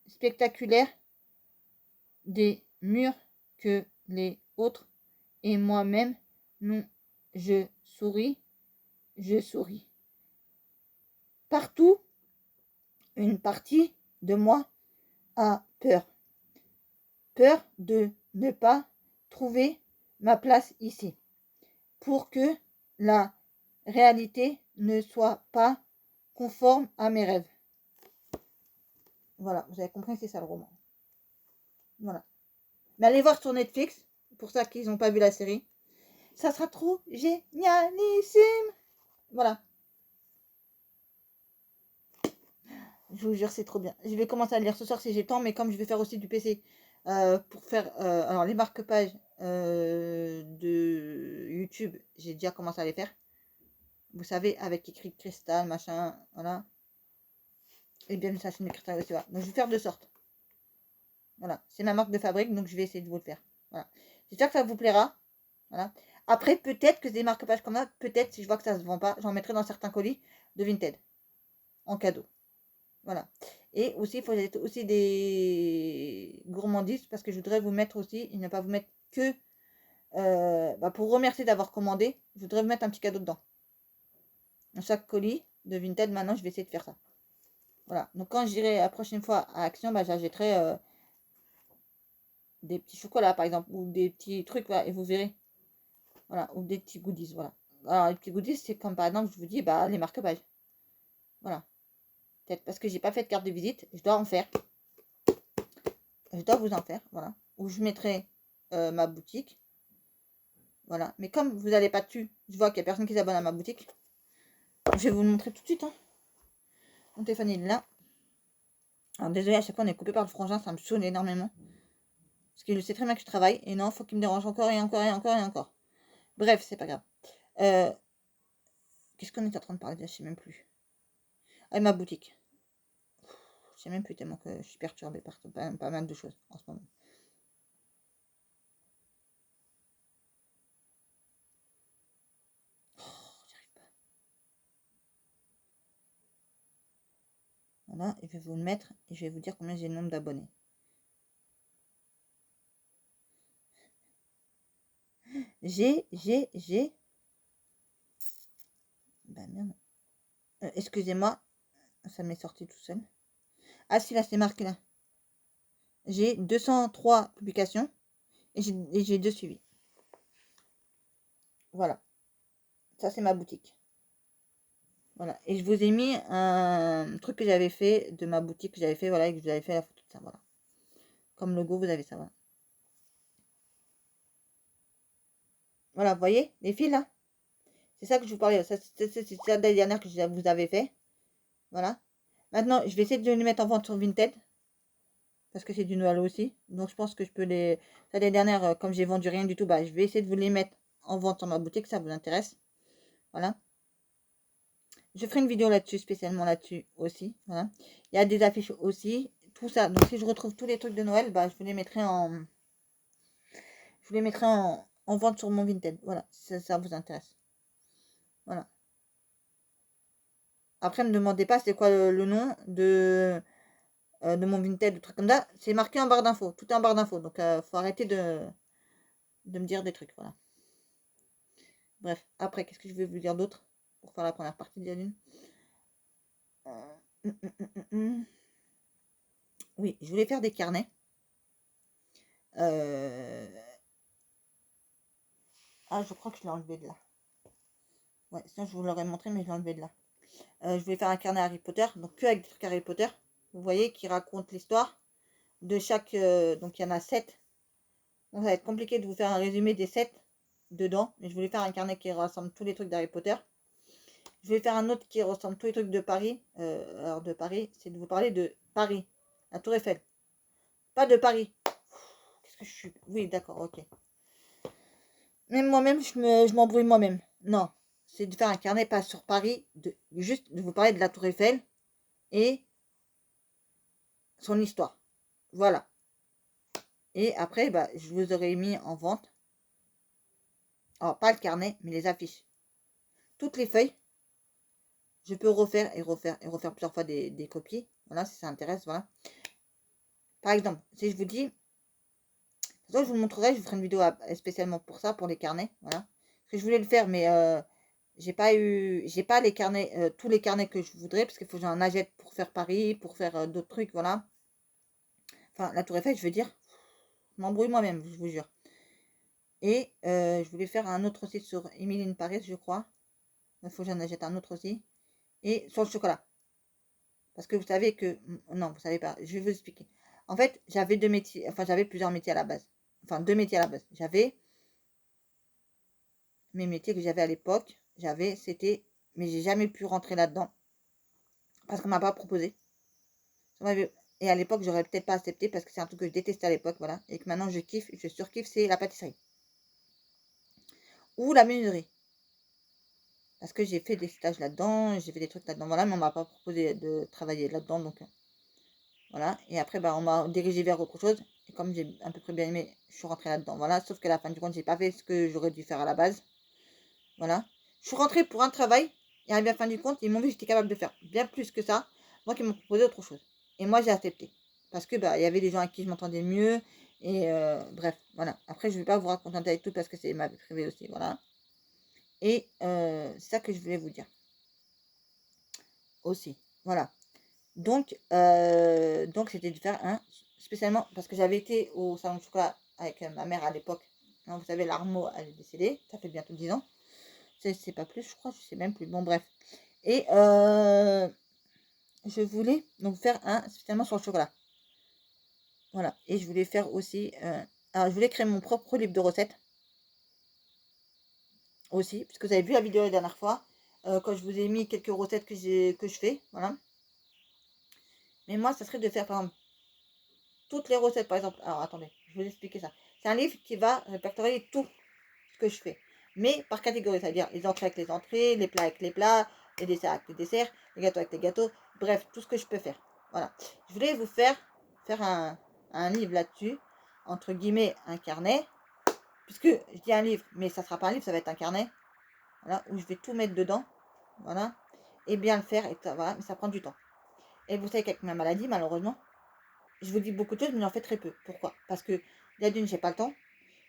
spectaculaires, des murs que les autres, et moi-même, non, je souris. Partout, une partie de moi a peur. Peur de ne pas trouver ma place ici. Pour que la réalité ne soit pas conforme à mes rêves. Voilà, vous avez compris, c'est ça le roman. Voilà. Mais allez voir sur Netflix, pour ceux qui n'ont pas vu la série. Ça sera trop génialissime. Voilà. Je vous jure, c'est trop bien. Je vais commencer à le lire ce soir si j'ai le temps, mais comme je vais faire aussi du PC pour faire alors les marque-pages de YouTube, j'ai déjà commencé à les faire. Vous savez, avec écrit cristal, machin, voilà. Et bien, ça, c'est une cristal aussi, voilà. Donc, je vais faire de sorte. Voilà, c'est ma marque de fabrique, donc je vais essayer de vous le faire. Voilà. J'espère que ça vous plaira. Voilà. Après, peut-être que des marque-pages comme ça, peut-être si je vois que ça se vend pas, j'en mettrai dans certains colis de Vinted en cadeau. Voilà. Et aussi, il faut aussi des gourmandises parce que je voudrais vous mettre aussi, et ne pas vous mettre que pour remercier d'avoir commandé, je voudrais vous mettre un petit cadeau dedans. Dans chaque colis de Vinted, maintenant, je vais essayer de faire ça. Voilà. Donc, quand j'irai la prochaine fois à Action, j'achèterai des petits chocolats, par exemple, ou des petits trucs, voilà, et vous verrez. Voilà. Ou des petits goodies, voilà. Alors, les petits goodies, c'est comme par exemple, je vous dis, les marque-pages. Voilà. Peut-être parce que j'ai pas fait de carte de visite, je dois en faire. Je dois vous en faire, voilà. Où je mettrai ma boutique. Voilà. Mais comme vous n'allez pas dessus, je vois qu'il n'y a personne qui s'abonne à ma boutique. Je vais vous le montrer tout de suite. Hein. Mon téléphone est là. Alors désolé, à chaque fois on est coupé par le frangin, ça me saoule énormément. Parce qu'il sait très bien que je travaille. Et non, il faut qu'il me dérange encore et encore et encore et encore. Bref, c'est pas grave. Qu'est-ce qu'on est en train de parler déjà, je sais même plus. Ah, ma boutique. Je sais même plus tellement que je suis perturbée par pas mal de choses en ce moment. J'arrive pas. Voilà, et je vais vous le mettre et je vais vous dire combien j'ai le nombre d'abonnés. J'ai. Merde. Excusez-moi, ça m'est sorti tout seul. Ah si, là, c'est marqué là. J'ai 203 publications et j'ai 2 suivis. Voilà. Ça, c'est ma boutique. Voilà. Et je vous ai mis un truc que j'avais fait de ma boutique que j'avais fait, voilà, et que je vous avais fait la photo de ça, voilà. Comme logo, vous avez ça, voilà. Voilà, vous voyez, les fils là. C'est ça que je vous parlais. C'est ça la dernière que vous avez fait. Voilà. Maintenant, je vais essayer de les mettre en vente sur Vinted. Parce que c'est du Noël aussi. Donc, je pense que je peux les... Ça, les dernières, comme j'ai vendu rien du tout, je vais essayer de vous les mettre en vente sur ma boutique. Ça vous intéresse. Voilà. Je ferai une vidéo là-dessus, spécialement là-dessus aussi. Voilà. Il y a des affiches aussi. Tout ça. Donc, si je retrouve tous les trucs de Noël, je vous les mettrai en... Je vous les mettrai en vente sur mon Vinted. Voilà. Si ça vous intéresse. Voilà. Après, ne me demandez pas c'est quoi le nom de mon Vinted, de trucs comme ça. C'est marqué en barre d'infos. Tout est en barre d'infos. Donc, faut arrêter de me dire des trucs. Voilà. Bref. Après, qu'est-ce que je vais vous dire d'autre pour faire la première partie de la lune. Oui, je voulais faire des carnets. Ah, je crois que je l'ai enlevé de là. Ouais, sinon je vous l'aurais montré, mais je l'ai enlevé de là. Je voulais faire un carnet Harry Potter, donc que avec des trucs Harry Potter. Vous voyez, qui raconte l'histoire de chaque... donc il y en a 7. Donc ça va être compliqué de vous faire un résumé des 7 dedans. Mais je voulais faire un carnet qui rassemble tous les trucs d'Harry Potter. Je vais faire un autre qui ressemble tous les trucs de Paris. Alors de Paris, c'est de vous parler de Paris, la Tour Eiffel. Pas de Paris. Qu'est-ce que je suis... Oui, d'accord, ok. Même moi-même, je m'embrouille moi-même. Non, c'est de faire un carnet pas sur Paris, juste de vous parler de la Tour Eiffel et son histoire. Voilà. Et après, je vous aurais mis en vente. Alors, pas le carnet, mais les affiches. Toutes les feuilles. Je peux refaire et refaire et refaire plusieurs fois des copies. Voilà, si ça intéresse, voilà. Par exemple, si je vous dis, je vous le montrerai, je vous ferai une vidéo spécialement pour ça, pour les carnets. Voilà. Parce que je voulais le faire, mais j'ai pas les carnets, tous les carnets que je voudrais, parce qu'il faut que j'en achète pour faire Paris, pour faire d'autres trucs, voilà. Enfin, la Tour Eiffel, je veux dire. Je m'embrouille moi-même, je vous jure. Et je voulais faire un autre aussi sur Emily in Paris, je crois. Il faut que j'en achète un autre aussi. Et sur le chocolat. Parce que vous savez que... Non, vous savez pas. Je vais vous expliquer. En fait, j'avais 2 métiers. Enfin, j'avais plusieurs métiers à la base. Enfin, 2 métiers à la base. J'avais mes métiers que j'avais à l'époque. C'était... Mais j'ai jamais pu rentrer là-dedans. Parce qu'on m'a pas proposé. Et à l'époque, j'aurais peut-être pas accepté parce que c'est un truc que je détestais à l'époque, voilà. Et que maintenant, je kiffe, je surkiffe, c'est la pâtisserie. Ou la menuiserie. Parce que j'ai fait des stages là-dedans, j'ai fait des trucs là-dedans, voilà, mais on m'a pas proposé de travailler là-dedans, donc Voilà. Et après, bah, on m'a dirigé vers autre chose. Et comme j'ai à peu près bien aimé, je suis rentrée là-dedans. Voilà. Sauf qu'à la fin du compte, j'ai pas fait ce que j'aurais dû faire à la base. Voilà. Je suis rentrée pour un travail. Et à la fin du compte, ils m'ont vu que j'étais capable de faire bien plus que ça. Donc, ils m'ont proposé autre chose. Et moi, j'ai accepté. Parce que bah, il y avait des gens avec qui je m'entendais mieux. Et bref, voilà. Après, je ne vais pas vous raconter un détail tout parce que c'est ma vie privée aussi. Voilà. Et c'est ça que je voulais vous dire aussi. Voilà. Donc c'était de faire un spécialement parce que j'avais été au salon de chocolat avec ma mère à l'époque. Hein, vous savez, l'Armo, elle est décédée. Ça fait bientôt 10 ans. C'est pas plus, je crois. Je sais même plus. Bon, bref. Et je voulais donc faire un spécialement sur le chocolat. Voilà. Et je voulais faire aussi. Alors, je voulais créer mon propre livre de recettes. Aussi. Puisque vous avez vu la vidéo la dernière fois. Quand je vous ai mis quelques recettes que je fais. Voilà. Mais moi, ça serait de faire, par exemple, toutes les recettes, par exemple. Alors, attendez, je vais vous expliquer ça. C'est un livre qui va répertorier tout ce que je fais. Mais par catégorie, c'est-à-dire les entrées avec les entrées, les plats avec les plats, les desserts avec les desserts, les gâteaux avec les gâteaux. Bref, tout ce que je peux faire. Voilà. Je voulais vous faire un livre là-dessus. Entre guillemets, un carnet. Puisque je dis un livre, mais ça ne sera pas un livre, ça va être un carnet. Voilà, où je vais tout mettre dedans. Voilà. Et bien le faire. Et ça, voilà, mais ça prend du temps. Et vous savez qu'avec ma maladie, malheureusement, je vous dis beaucoup de choses, mais j'en fais très peu. Pourquoi? Parce que, déjà d'une, j'ai pas le temps.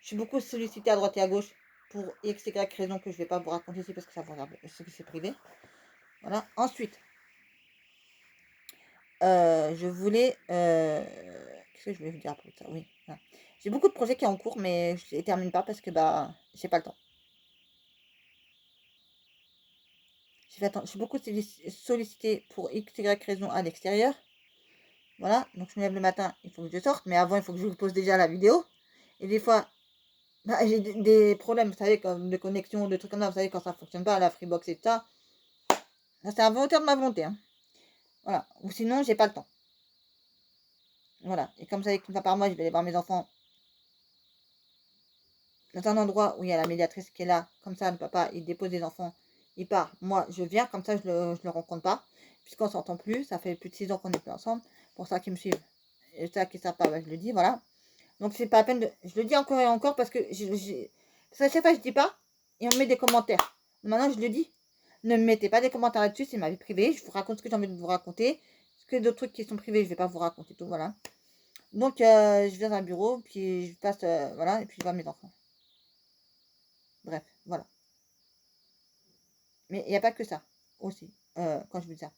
Je suis beaucoup sollicitée à droite et à gauche pour X, Y raison que je vais pas vous raconter ici parce que ça vous regarde, c'est privé. Voilà. Ensuite, je voulais. Qu'est-ce que je voulais vous dire après ça? Oui. Voilà. J'ai beaucoup de projets qui sont en cours, mais je les termine pas parce que bah j'ai pas le temps. Je suis beaucoup sollicitée pour X, Y raison à l'extérieur. Voilà. Donc je me lève le matin, il faut que je sorte, mais avant il faut que je vous pose déjà la vidéo. Et des fois, bah, j'ai des problèmes, vous savez, comme de connexion, de trucs comme ça, vous savez, quand ça fonctionne pas, la Freebox et tout ça. C'est à hauteur de ma volonté. Hein. Voilà. Ou sinon, j'ai pas le temps. Voilà. Et comme vous savez qu'une fois par mois, je vais aller voir mes enfants dans un endroit où il y a la médiatrice qui est là. Comme ça, le papa, il dépose les enfants, il part. Moi, je viens, comme ça, je le rencontre pas. Puisqu'on s'entend plus. Ça fait plus de 6 ans qu'on n'est plus ensemble. Pour ça qui me suivent. Et ça qui ne savent pas, bah, je le dis, voilà. Donc, c'est pas la peine de. Je le dis encore et encore parce que parce qu'à chaque fois, je dis pas. Et on met des commentaires. Maintenant, je le dis. Ne me mettez pas des commentaires là-dessus, c'est ma vie privée. Je vous raconte ce que j'ai envie de vous raconter. Parce que d'autres trucs qui sont privés, je ne vais pas vous raconter tout, voilà. Donc, je viens dans un bureau, puis je passe, voilà, et puis je vois mes enfants. Bref, voilà. Mais il n'y a pas que ça, aussi, quand je vous dis ça.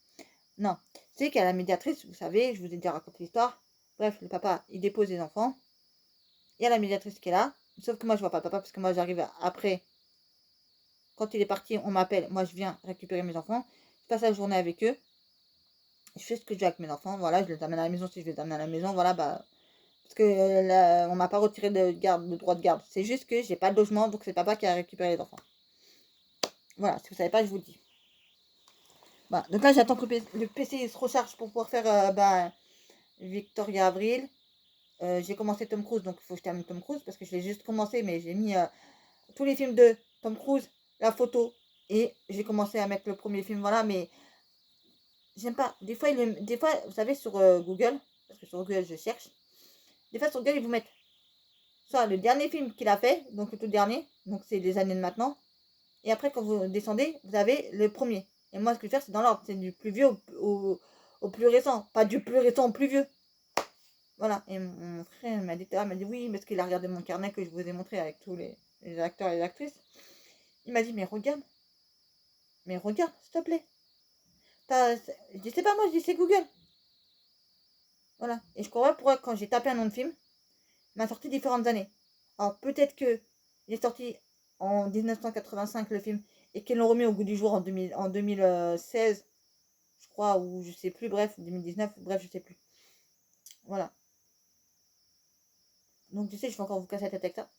Non, c'est qu'il y a la médiatrice, vous savez, je vous ai déjà raconté l'histoire. Bref, le papa, il dépose les enfants. Il y a la médiatrice qui est là. Sauf que moi, je vois pas le papa, parce que moi, j'arrive après. Quand il est parti, on m'appelle. Moi, je viens récupérer mes enfants. Je passe la journée avec eux. Je fais ce que je veux avec mes enfants. Voilà, je les amène à la maison si je les amène à la maison. Voilà, bah. Parce que on m'a pas retiré de droit de garde. C'est juste que j'ai pas de logement, donc c'est papa qui a récupéré les enfants. Voilà, si vous savez pas, je vous le dis. Voilà. Donc là, j'attends que le PC se recharge pour pouvoir faire Victoria Avril. J'ai commencé Tom Cruise, donc il faut que je termine Tom Cruise parce que je l'ai juste commencé, mais j'ai mis tous les films de Tom Cruise, la photo, et j'ai commencé à mettre le premier film, voilà, mais j'aime pas. Des fois, vous savez, sur Google, parce que sur Google, je cherche, des fois sur Google, ils vous mettent ça, le dernier film qu'il a fait, donc le tout dernier, donc c'est des années de maintenant, et après, quand vous descendez, vous avez le premier. Et moi, ce que je vais faire, c'est dans l'ordre, c'est du plus vieux au plus récent, pas du plus récent au plus vieux. Voilà, et mon frère m'a dit oui, parce qu'il a regardé mon carnet que je vous ai montré avec tous les acteurs et les actrices. Il m'a dit, mais regarde, s'il te plaît. Je dis, c'est pas moi, je dis, c'est Google. Voilà, et je crois pourquoi quand j'ai tapé un nom de film, il m'a sorti différentes années. Alors peut-être que il est sorti en 1985 le film, et qu'ils l'ont remis au goût du jour en 2016, je crois, ou je sais plus, bref, 2019, bref, je sais plus. Voilà. Donc tu sais, je vais encore vous casser la tête avec ça.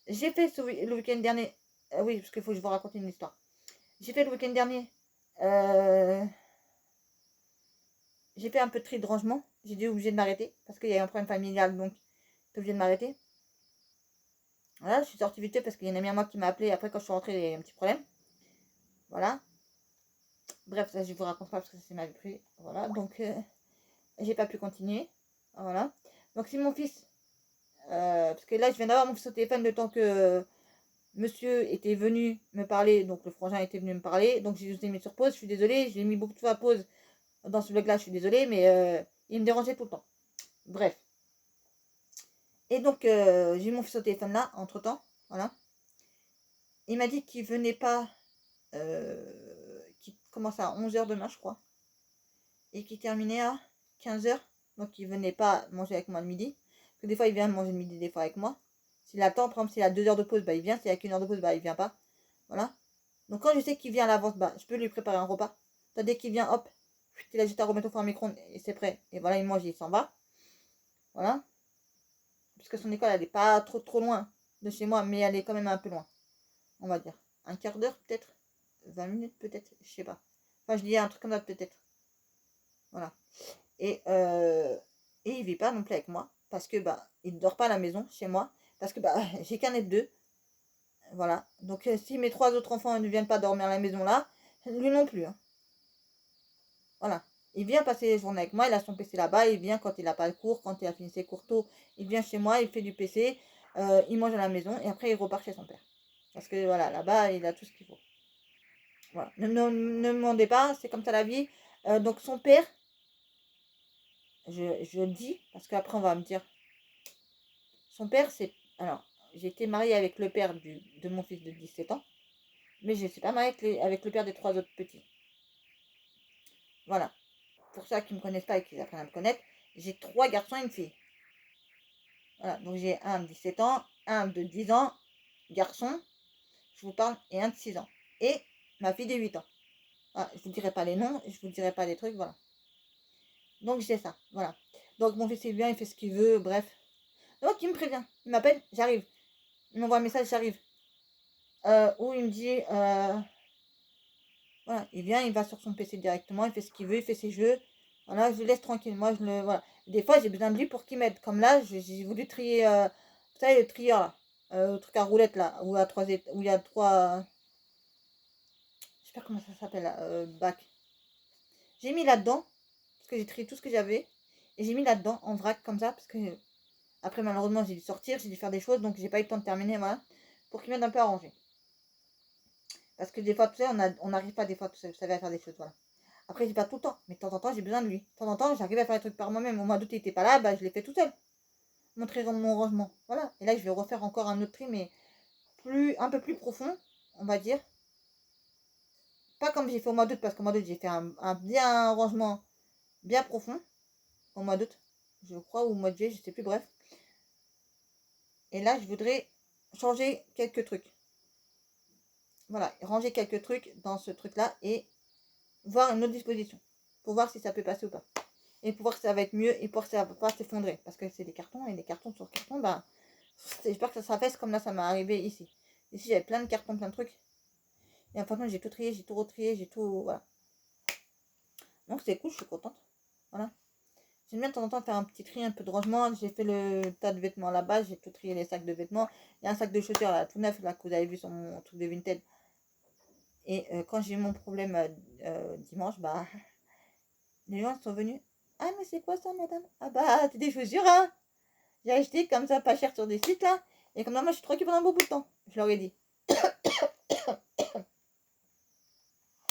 J'ai fait le week-end dernier. Oui, parce qu'il faut que je vous raconte une histoire. J'ai fait le week-end dernier. euh, j'ai fait un peu de tri de rangement. J'ai dû obligé de m'arrêter parce qu'il y a eu un problème familial, donc j'étais obligé de m'arrêter. Voilà, je suis sortie vite fait parce qu'il y a une amie à moi qui m'a appelé. Après, quand je suis rentrée, il y a eu un petit problème. Voilà. Bref, ça je vous raconte pas parce que c'est ma vie privée. Voilà, donc j'ai pas pu continuer. Voilà. Donc si mon fils, parce que là je viens d'avoir mon fils au téléphone le temps que monsieur était venu me parler, donc le frangin était venu me parler, donc je l'ai mis sur pause, je suis désolée, j'ai mis beaucoup de fois à pause dans ce vlog là, je suis désolée, mais il me dérangeait tout le temps. Bref. Et donc j'ai eu mon fils au téléphone là, entre temps, voilà. Il m'a dit qu'il venait pas, qu'il commençait à 11 h demain je crois, et qu'il terminait à 15 h, donc il venait pas manger avec moi le midi, parce que des fois il vient manger le midi des fois avec moi. S'il attend, par exemple s'il a 2 heures de pause, bah il vient, s'il y a qu'1 heure de pause, bah il vient pas. Voilà. Donc quand je sais qu'il vient à l'avance, bah je peux lui préparer un repas. Dès qu'il vient, hop, il a juste à remettre au four à micro-ondes et c'est prêt. Et voilà, il mange, il s'en va. Voilà. Parce que son école, elle est pas trop loin de chez moi, mais elle est quand même un peu loin. On va dire. Un quart d'heure peut-être. 20 minutes peut-être. Je sais pas. Enfin, je dis un truc comme ça peut-être. Voilà. Et, il vit pas non plus avec moi. Parce que bah, il dort pas à la maison chez moi. Parce que bah, j'ai qu'un F2. Voilà. Donc si mes 3 autres enfants ne viennent pas dormir à la maison là, lui non plus. Hein. Voilà. Il vient passer les journées avec moi, il a son PC là-bas, il vient quand il n'a pas le cours, quand il a fini ses cours tôt, il vient chez moi, il fait du PC, il mange à la maison et après il repart chez son père. Parce que voilà, là-bas, il a tout ce qu'il faut. Voilà. Ne me demandez pas, c'est comme ça la vie. Donc son père, je le dis, parce qu'après on va me dire, son père c'est... Alors, j'ai été mariée avec le père de mon fils de 17 ans, mais je ne suis pas mariée avec le père des 3 autres petits. Voilà. Pour ceux qui ne me connaissent pas et qui apprennent à me connaître, j'ai 3 garçons et une fille. Voilà, donc j'ai un de 17 ans, un de 10 ans, garçon, je vous parle, et un de 6 ans. Et ma fille de 8 ans. Voilà, je vous dirai pas les noms, je vous dirai pas les trucs, voilà. Donc j'ai ça, voilà. Donc mon fils il vient, il fait ce qu'il veut, bref. Donc il me prévient, il m'appelle, j'arrive. Il m'envoie un message, j'arrive. Où il me dit, voilà, il vient, il va sur son PC directement, il fait ce qu'il veut, il fait ses jeux. Voilà, je le laisse tranquille. Moi, je le. Voilà. Des fois, j'ai besoin de lui pour qu'il m'aide. Comme là, j'ai voulu trier. Vous savez, le trieur, là. Le truc à roulette, là. Où il y a trois. Je sais pas comment ça s'appelle, là. Bac. J'ai mis là-dedans. Parce que j'ai trié tout ce que j'avais. Et j'ai mis là-dedans, en vrac, comme ça. Parce que. Après, malheureusement, j'ai dû sortir, j'ai dû faire des choses. Donc, j'ai pas eu le temps de terminer. Voilà. Pour qu'il m'aide un peu à ranger. Parce que des fois, tu sais, on n'arrive pas des fois, vous savez, à faire des choses. Voilà. Après, j'ai pas tout le temps, mais de temps en temps, j'ai besoin de lui. De temps en temps, j'arrive à faire des trucs par moi-même. Au mois d'août, il était pas là, bah, je l'ai fait tout seul. Montrer mon rangement. Voilà. Et là, je vais refaire encore un autre tri, mais un peu plus profond, on va dire. Pas comme j'ai fait au mois d'août, parce qu'au mois d'août, j'ai fait un rangement bien profond. Au mois d'août, je crois, ou au mois de juillet, je sais plus, bref. Et là, je voudrais changer quelques trucs. Voilà, ranger quelques trucs dans ce truc-là et voir une autre disposition. Pour voir si ça peut passer ou pas. Et pour voir que ça va être mieux et pour que ça va pas s'effondrer. Parce que c'est des cartons et des cartons sur carton, bah, j'espère que ça sera fait comme là ça m'est arrivé ici. Ici j'avais plein de cartons, plein de trucs. Et enfin j'ai tout trié, j'ai tout retrié, j'ai tout. Voilà. Donc c'est cool, je suis contente. Voilà. J'aime bien de temps en temps faire un petit tri, un peu de rangement. J'ai fait le tas de vêtements là-bas, j'ai tout trié les sacs de vêtements. Il y a un sac de chaussures là, tout neuf, là, que vous avez vu sur mon truc de Vinted. Et quand j'ai eu mon problème dimanche, bah, les gens sont venus. Ah, mais c'est quoi ça, madame? Ah, bah, c'est des chaussures, hein? J'ai acheté comme ça, pas cher sur des sites là. Et comme ça, moi, je suis tranquille pendant beaucoup de temps. Je leur ai dit.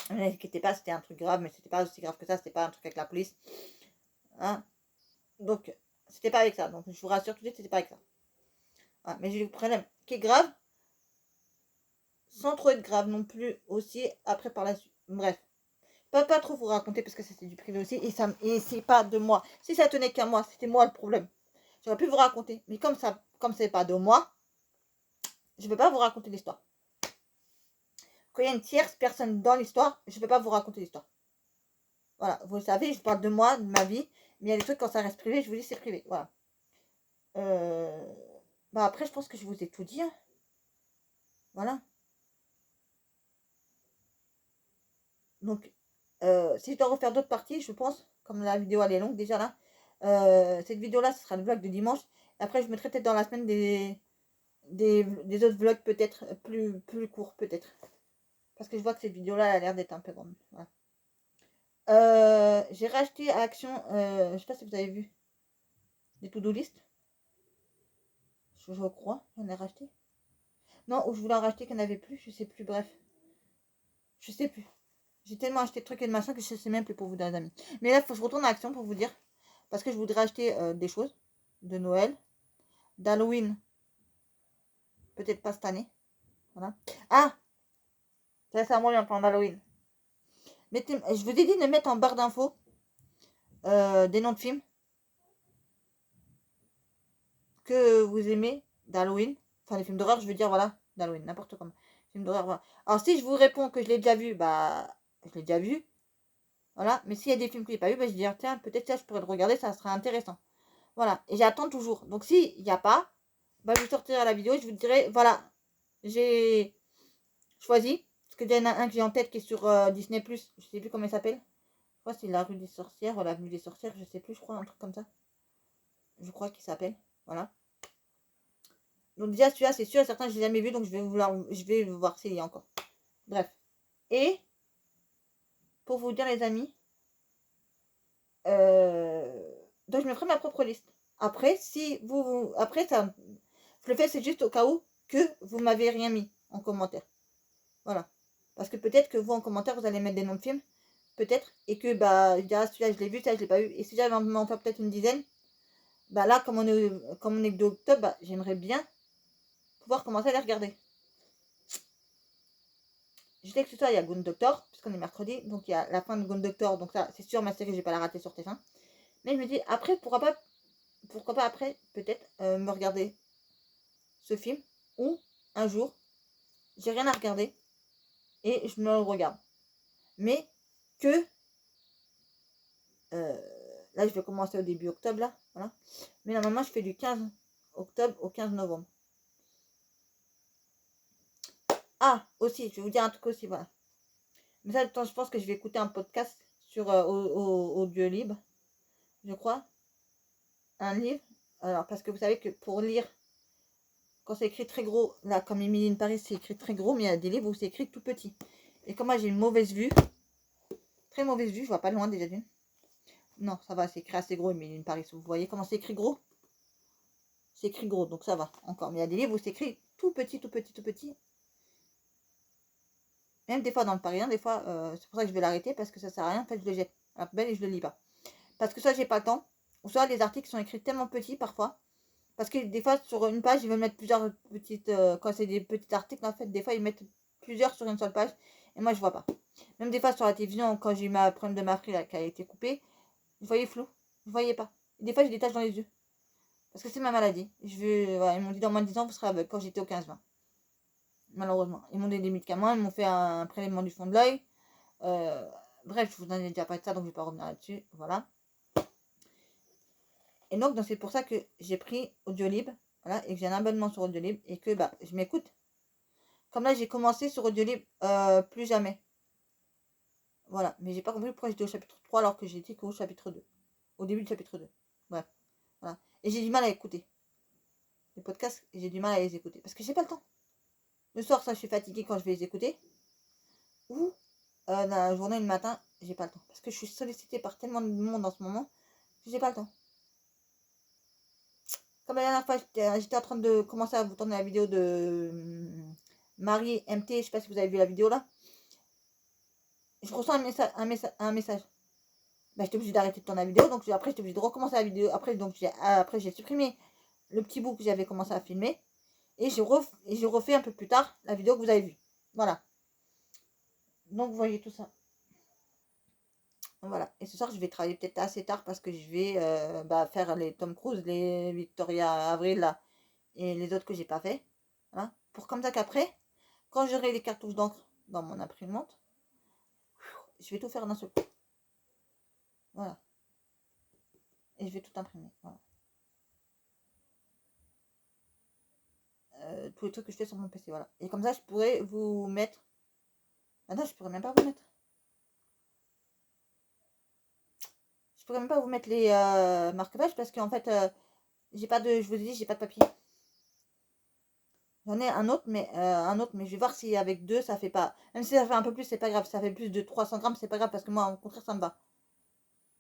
Ne vous inquiétez pas, c'était un truc grave, mais c'était pas aussi grave que ça. C'était pas un truc avec la police. Hein? Donc, c'était pas avec ça. Donc, je vous rassure tout de suite, c'était pas avec ça. Voilà. Mais j'ai eu le problème qui est grave, sans trop être grave non plus aussi, après par la suite. Bref. Pas trop vous raconter parce que c'était du privé aussi. Et c'est pas de moi. Si ça tenait qu'à moi, c'était moi le problème. J'aurais pu vous raconter. Mais comme c'est pas de moi, je ne peux pas vous raconter l'histoire. Quand il y a une tierce personne dans l'histoire, je ne peux pas vous raconter l'histoire. Voilà, vous le savez, je parle de moi, de ma vie, mais il y a des trucs quand ça reste privé, je vous dis c'est privé. Voilà. Bah après, je pense que je vous ai tout dit. Hein. Voilà. Donc, si je dois refaire d'autres parties, je pense, comme la vidéo elle est longue déjà là, cette vidéo-là, ce sera le vlog de dimanche. Après, je mettrai peut-être dans la semaine des autres vlogs peut-être plus courts, peut-être. Parce que je vois que cette vidéo-là, elle a l'air d'être un peu grande. Voilà. J'ai racheté à Action, je sais pas si vous avez vu, des to-do list. Je crois, j'en ai racheté. Non, ou je voulais en racheter qu'il n'y en avait plus, je sais plus, bref. Je sais plus. J'ai tellement acheté de trucs et de machins que je sais même plus pour vous dire, les amis. Mais là, il faut que je retourne à Action pour vous dire. Parce que je voudrais acheter des choses de Noël, d'Halloween. Peut-être pas cette année. Voilà. Ah, ça c'est à moi, il y a un plan d'Halloween. Je vous ai dit de mettre en barre d'infos des noms de films que vous aimez d'Halloween. Enfin, les films d'horreur, je veux dire, voilà, d'Halloween, n'importe comment. Film d'horreur, voilà. Alors, si je vous réponds que je l'ai déjà vu, bah, je l'ai déjà vu. Voilà. Mais s'il y a des films que je n'ai pas vu, bah, je dis, tiens, peut-être ça, je pourrais le regarder, ça serait intéressant. Voilà. Et j'attends toujours. Donc, s'il n'y a pas, bah, je vous sortirai la vidéo et je vous dirai, voilà, j'ai choisi. Parce que il y en a un que j'ai en tête qui est sur Disney+. Je sais plus comment il s'appelle. Je crois que c'est La Rue des Sorcières ou L'Avenue des Sorcières, je sais plus, je crois, un truc comme ça. Je crois qu'il s'appelle. Voilà. Donc déjà, celui-là, c'est sûr et certain, je l'ai jamais vu, donc je vais voir s'il y a encore. Bref. Et, pour vous dire, les amis, donc je me ferai ma propre liste. Après, si après, ça, je le fais, c'est juste au cas où que vous m'avez rien mis en commentaire. Voilà. Parce que peut-être que vous, en commentaire, vous allez mettre des noms de films. Peut-être. Et que, bah, je dirais, celui-là, je l'ai vu, ça, je l'ai pas vu. Et si j'avais m'en faire peut-être une dizaine, bah là, comme on est d'octobre, bah, j'aimerais bien pouvoir commencer à les regarder. Je sais que ce soir, il y a Good Doctor, puisqu'on est mercredi, donc il y a la fin de Good Doctor, donc ça, c'est sûr, ma série, je vais pas la rater sur TF1. Mais je me dis, après, pourquoi pas après, peut-être, me regarder ce film, ou un jour, j'ai rien à regarder, et je me le regarde. Mais que, là, je vais commencer au début octobre, là, voilà. Mais normalement, je fais du 15 octobre au 15 novembre. Ah, aussi, je vais vous dire un truc aussi, voilà. Mais ça, je pense que je vais écouter un podcast sur Audiolib, je crois. Un livre. Alors, parce que vous savez que pour lire, quand c'est écrit très gros, là, comme Emily in Paris, c'est écrit très gros, mais il y a des livres où c'est écrit tout petit. Et comme moi, j'ai une mauvaise vue, très mauvaise vue, je vois pas loin déjà d'une. Non, ça va, c'est écrit assez gros, Emily in Paris. Vous voyez comment c'est écrit gros? C'est écrit gros, donc ça va encore. Mais il y a des livres où c'est écrit tout petit, tout petit, tout petit. Même des fois dans le parisien, des fois, c'est pour ça que je vais l'arrêter, parce que ça sert à rien. En fait, je le jette à la poubelle et je le lis pas. Parce que soit j'ai pas le temps, ou soit les articles sont écrits tellement petits parfois. Parce que des fois, sur une page, ils veulent mettre plusieurs petites. Quand c'est des petits articles, en fait, des fois, ils mettent plusieurs sur une seule page. Et moi, je vois pas. Même des fois, sur la télévision, quand j'ai eu ma problème de ma fille là, qui a été coupée, je voyais flou. Je voyais pas. Et des fois, j'ai des taches dans les yeux. Parce que c'est ma maladie. Voilà, ils m'ont dit dans moins de 10 ans, vous serez aveugle quand j'étais au 15-20. Malheureusement. Ils m'ont donné des médicaments, ils m'ont fait un prélèvement du fond de l'œil. Euh, Bref, je vous en ai déjà parlé de ça, donc je vais pas revenir là-dessus. Voilà. Et donc, c'est pour ça que j'ai pris Audiolib. Voilà, et que j'ai un abonnement sur Audiolib. Et que bah, je m'écoute. Comme là, j'ai commencé sur Audiolib, plus jamais. Voilà, mais j'ai pas compris pourquoi j'étais au chapitre 3 alors que j'étais qu'au chapitre 2. Au début du chapitre 2. Bref, voilà. Et j'ai du mal à écouter les podcasts, et j'ai du mal à les écouter. Parce que j'ai pas le temps. Le soir, ça, je suis fatiguée quand je vais les écouter. Ou dans la journée et le matin, j'ai pas le temps. Parce que je suis sollicitée par tellement de monde en ce moment que j'ai pas le temps. Comme la dernière fois, j'étais en train de commencer à vous tourner la vidéo de Marie MT. Je sais pas si vous avez vu la vidéo là. Je reçois un message. Bah, j'étais obligée d'arrêter de tourner la vidéo. Donc après, j'étais obligée de recommencer la vidéo. Après, j'ai supprimé le petit bout que j'avais commencé à filmer. Et j'ai refait un peu plus tard la vidéo que vous avez vue. Voilà. Donc, vous voyez tout ça. Voilà. Et ce soir, je vais travailler peut-être assez tard parce que je vais faire les Tom Cruise, les Victoria Avril là, et les autres que j'ai pas fait. Voilà. Pour comme ça qu'après, quand j'aurai les cartouches d'encre dans mon imprimante, je vais tout faire d'un seul coup. Voilà. Et je vais tout imprimer. Voilà. Tous les trucs que je fais sur mon PC. Voilà. Et comme ça, je pourrais vous mettre. Ah non, je pourrais même pas vous mettre. Je pourrais même pas vous mettre les marque-pages parce qu'en fait, j'ai pas de. Je vous ai dit, j'ai pas de papier. J'en ai un autre, mais je vais voir si avec deux, ça fait pas. Même si ça fait un peu plus, c'est pas grave. Ça fait plus de 300 grammes, c'est pas grave parce que moi, au contraire, ça me va.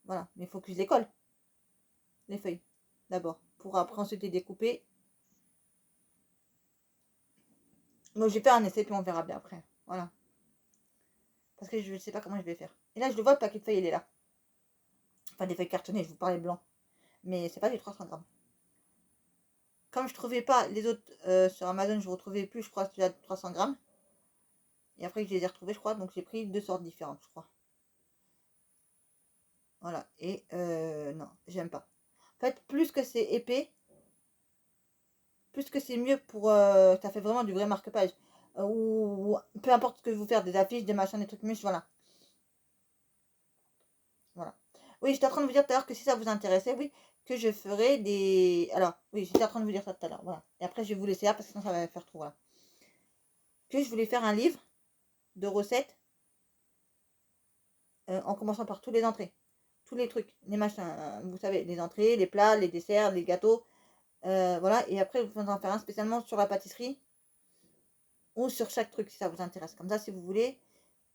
Voilà, mais il faut que je les colle, les feuilles, d'abord, pour après ensuite les découper. Donc, je vais faire un essai, puis on verra bien après. Voilà. Parce que je ne sais pas comment je vais faire. Et là, je le vois, le paquet de feuilles, il est là. Enfin, des feuilles cartonnées, je vous parlais blanc. Mais c'est pas du 300 grammes. Comme je trouvais pas les autres sur Amazon, je retrouvais plus, je crois, celui-là de 300 grammes. Et après, je les ai retrouvés, je crois. Donc, j'ai pris deux sortes différentes, je crois. Voilà. Et non, j'aime pas. En fait, plus que c'est épais, plus que c'est mieux pour. Ça fait vraiment du vrai marque-page. Ou peu importe ce que vous faire, des affiches, des machins, des trucs mûches, voilà. Voilà. Oui, j'étais en train de vous dire tout à l'heure que si ça vous intéressait, oui, que je ferai des. Alors, oui, j'étais en train de vous dire ça tout à l'heure, voilà. Et après, je vais vous laisser là parce que sinon ça va faire trop, voilà. Que je voulais faire un livre de recettes en commençant par tous les entrées. Tous les trucs, les machins, vous savez, les entrées, les plats, les desserts, les gâteaux. Voilà, et après, vous pouvez en faire un spécialement sur la pâtisserie ou sur chaque truc si ça vous intéresse. Comme ça, si vous voulez,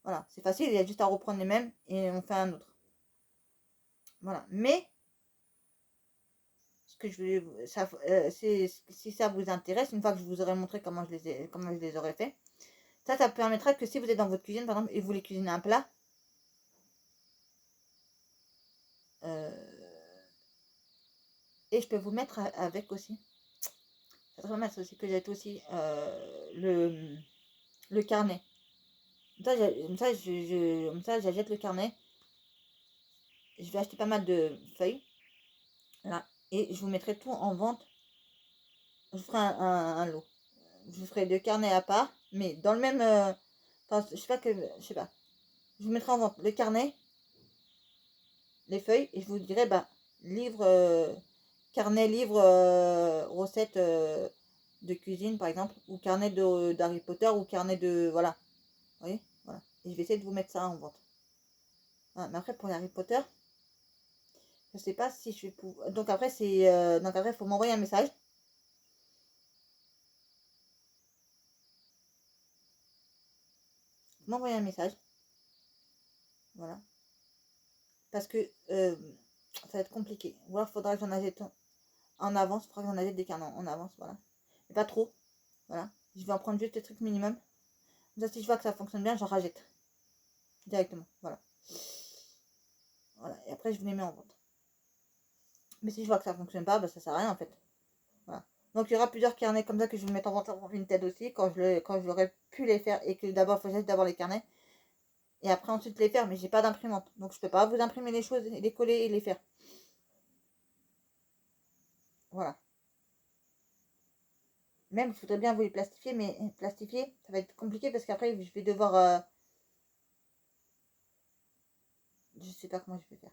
voilà, c'est facile, il y a juste à reprendre les mêmes et on fait un autre. Voilà, mais ce que je voulais, ça, si ça vous intéresse, une fois que je vous aurai montré comment je les aurais fait, ça permettra que si vous êtes dans votre cuisine, par exemple, et vous voulez cuisiner un plat, euh, et je peux vous mettre avec aussi. Ça serait mal aussi que j'ai aussi le carnet. Comme ça, j'achète le carnet. Je vais acheter pas mal de feuilles. Là. Et je vous mettrai tout en vente. Je ferai un lot. Je vous ferai deux carnets à part. Mais dans le même. Enfin, je sais pas que. Je sais pas. Je vous mettrai en vente le carnet, les feuilles. Et je vous dirai, bah, livre. Carnet, livre, recette de cuisine, par exemple. Ou carnet d'Harry Potter. Ou carnet de. Voilà. Vous voyez, voilà. Et je vais essayer de vous mettre ça en vente. Voilà. Mais après, pour les Harry Potter. Je sais pas si je vais pouvoir. Donc après, donc après, il faut m'envoyer un message. M'envoyer un message. Voilà. Parce que ça va être compliqué. Ou alors, il faudra que j'en achète en avance. Il faudra que j'en achète des carnets en avance. Voilà. Mais pas trop. Voilà. Je vais en prendre juste le truc minimum. Comme ça, si je vois que ça fonctionne bien, j'en rachète. Directement. Voilà. Voilà. Et après, je vous les mets en vente. Mais si je vois que ça fonctionne pas, bah, ça sert à rien en fait. Voilà. Donc, il y aura plusieurs carnets comme ça que je vais vous mettre en vente en Vinted aussi. Quand j'aurai pu les faire. Et que d'abord, il faut juste d'abord les carnets. Et après ensuite les faire, mais j'ai pas d'imprimante. Donc je peux pas vous imprimer les choses, les coller et les faire. Voilà. Même je voudrais bien vous les plastifier, mais plastifier, ça va être compliqué parce qu'après je vais devoir. Je sais pas comment je vais faire.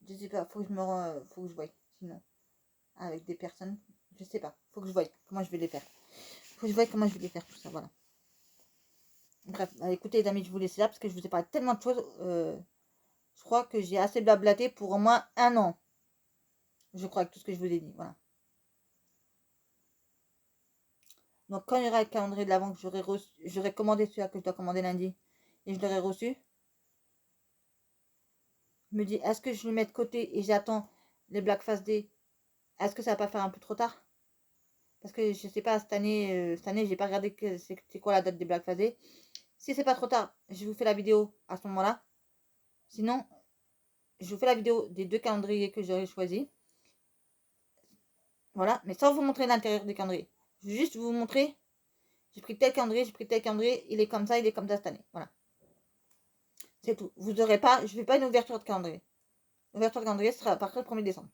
Je sais pas, faut que je me faut que je voie. Sinon, avec des personnes, je sais pas. Faut que je voie comment je vais les faire. Faut que je voie comment je vais les faire, tout ça, voilà. Bref, bah, écoutez les amis, je vous laisse là parce que je vous ai parlé tellement de choses. Je crois que j'ai assez blablaté pour au moins un an. Je crois, avec tout ce que je vous ai dit. Voilà. Donc quand il y aura le calendrier de l'avant que j'aurai commandé celui-là que je dois commander lundi et je l'aurai reçu, je me dis est-ce que je le mets de côté et j'attends les Black Friday? Est-ce que ça va pas faire un peu trop tard? Parce que je sais pas, cette année j'ai pas regardé que c'est quoi la date des Black Friday. Si c'est pas trop tard, je vous fais la vidéo à ce moment-là. Sinon, je vous fais la vidéo des deux calendriers que j'aurais choisi. Voilà, mais sans vous montrer l'intérieur du calendrier. Je vais juste vous montrer, j'ai pris tel calendrier, il est comme ça cette année. Voilà. C'est tout. Vous aurez pas, je fais pas une ouverture de calendrier. L'ouverture de calendrier sera à partir du 1er décembre.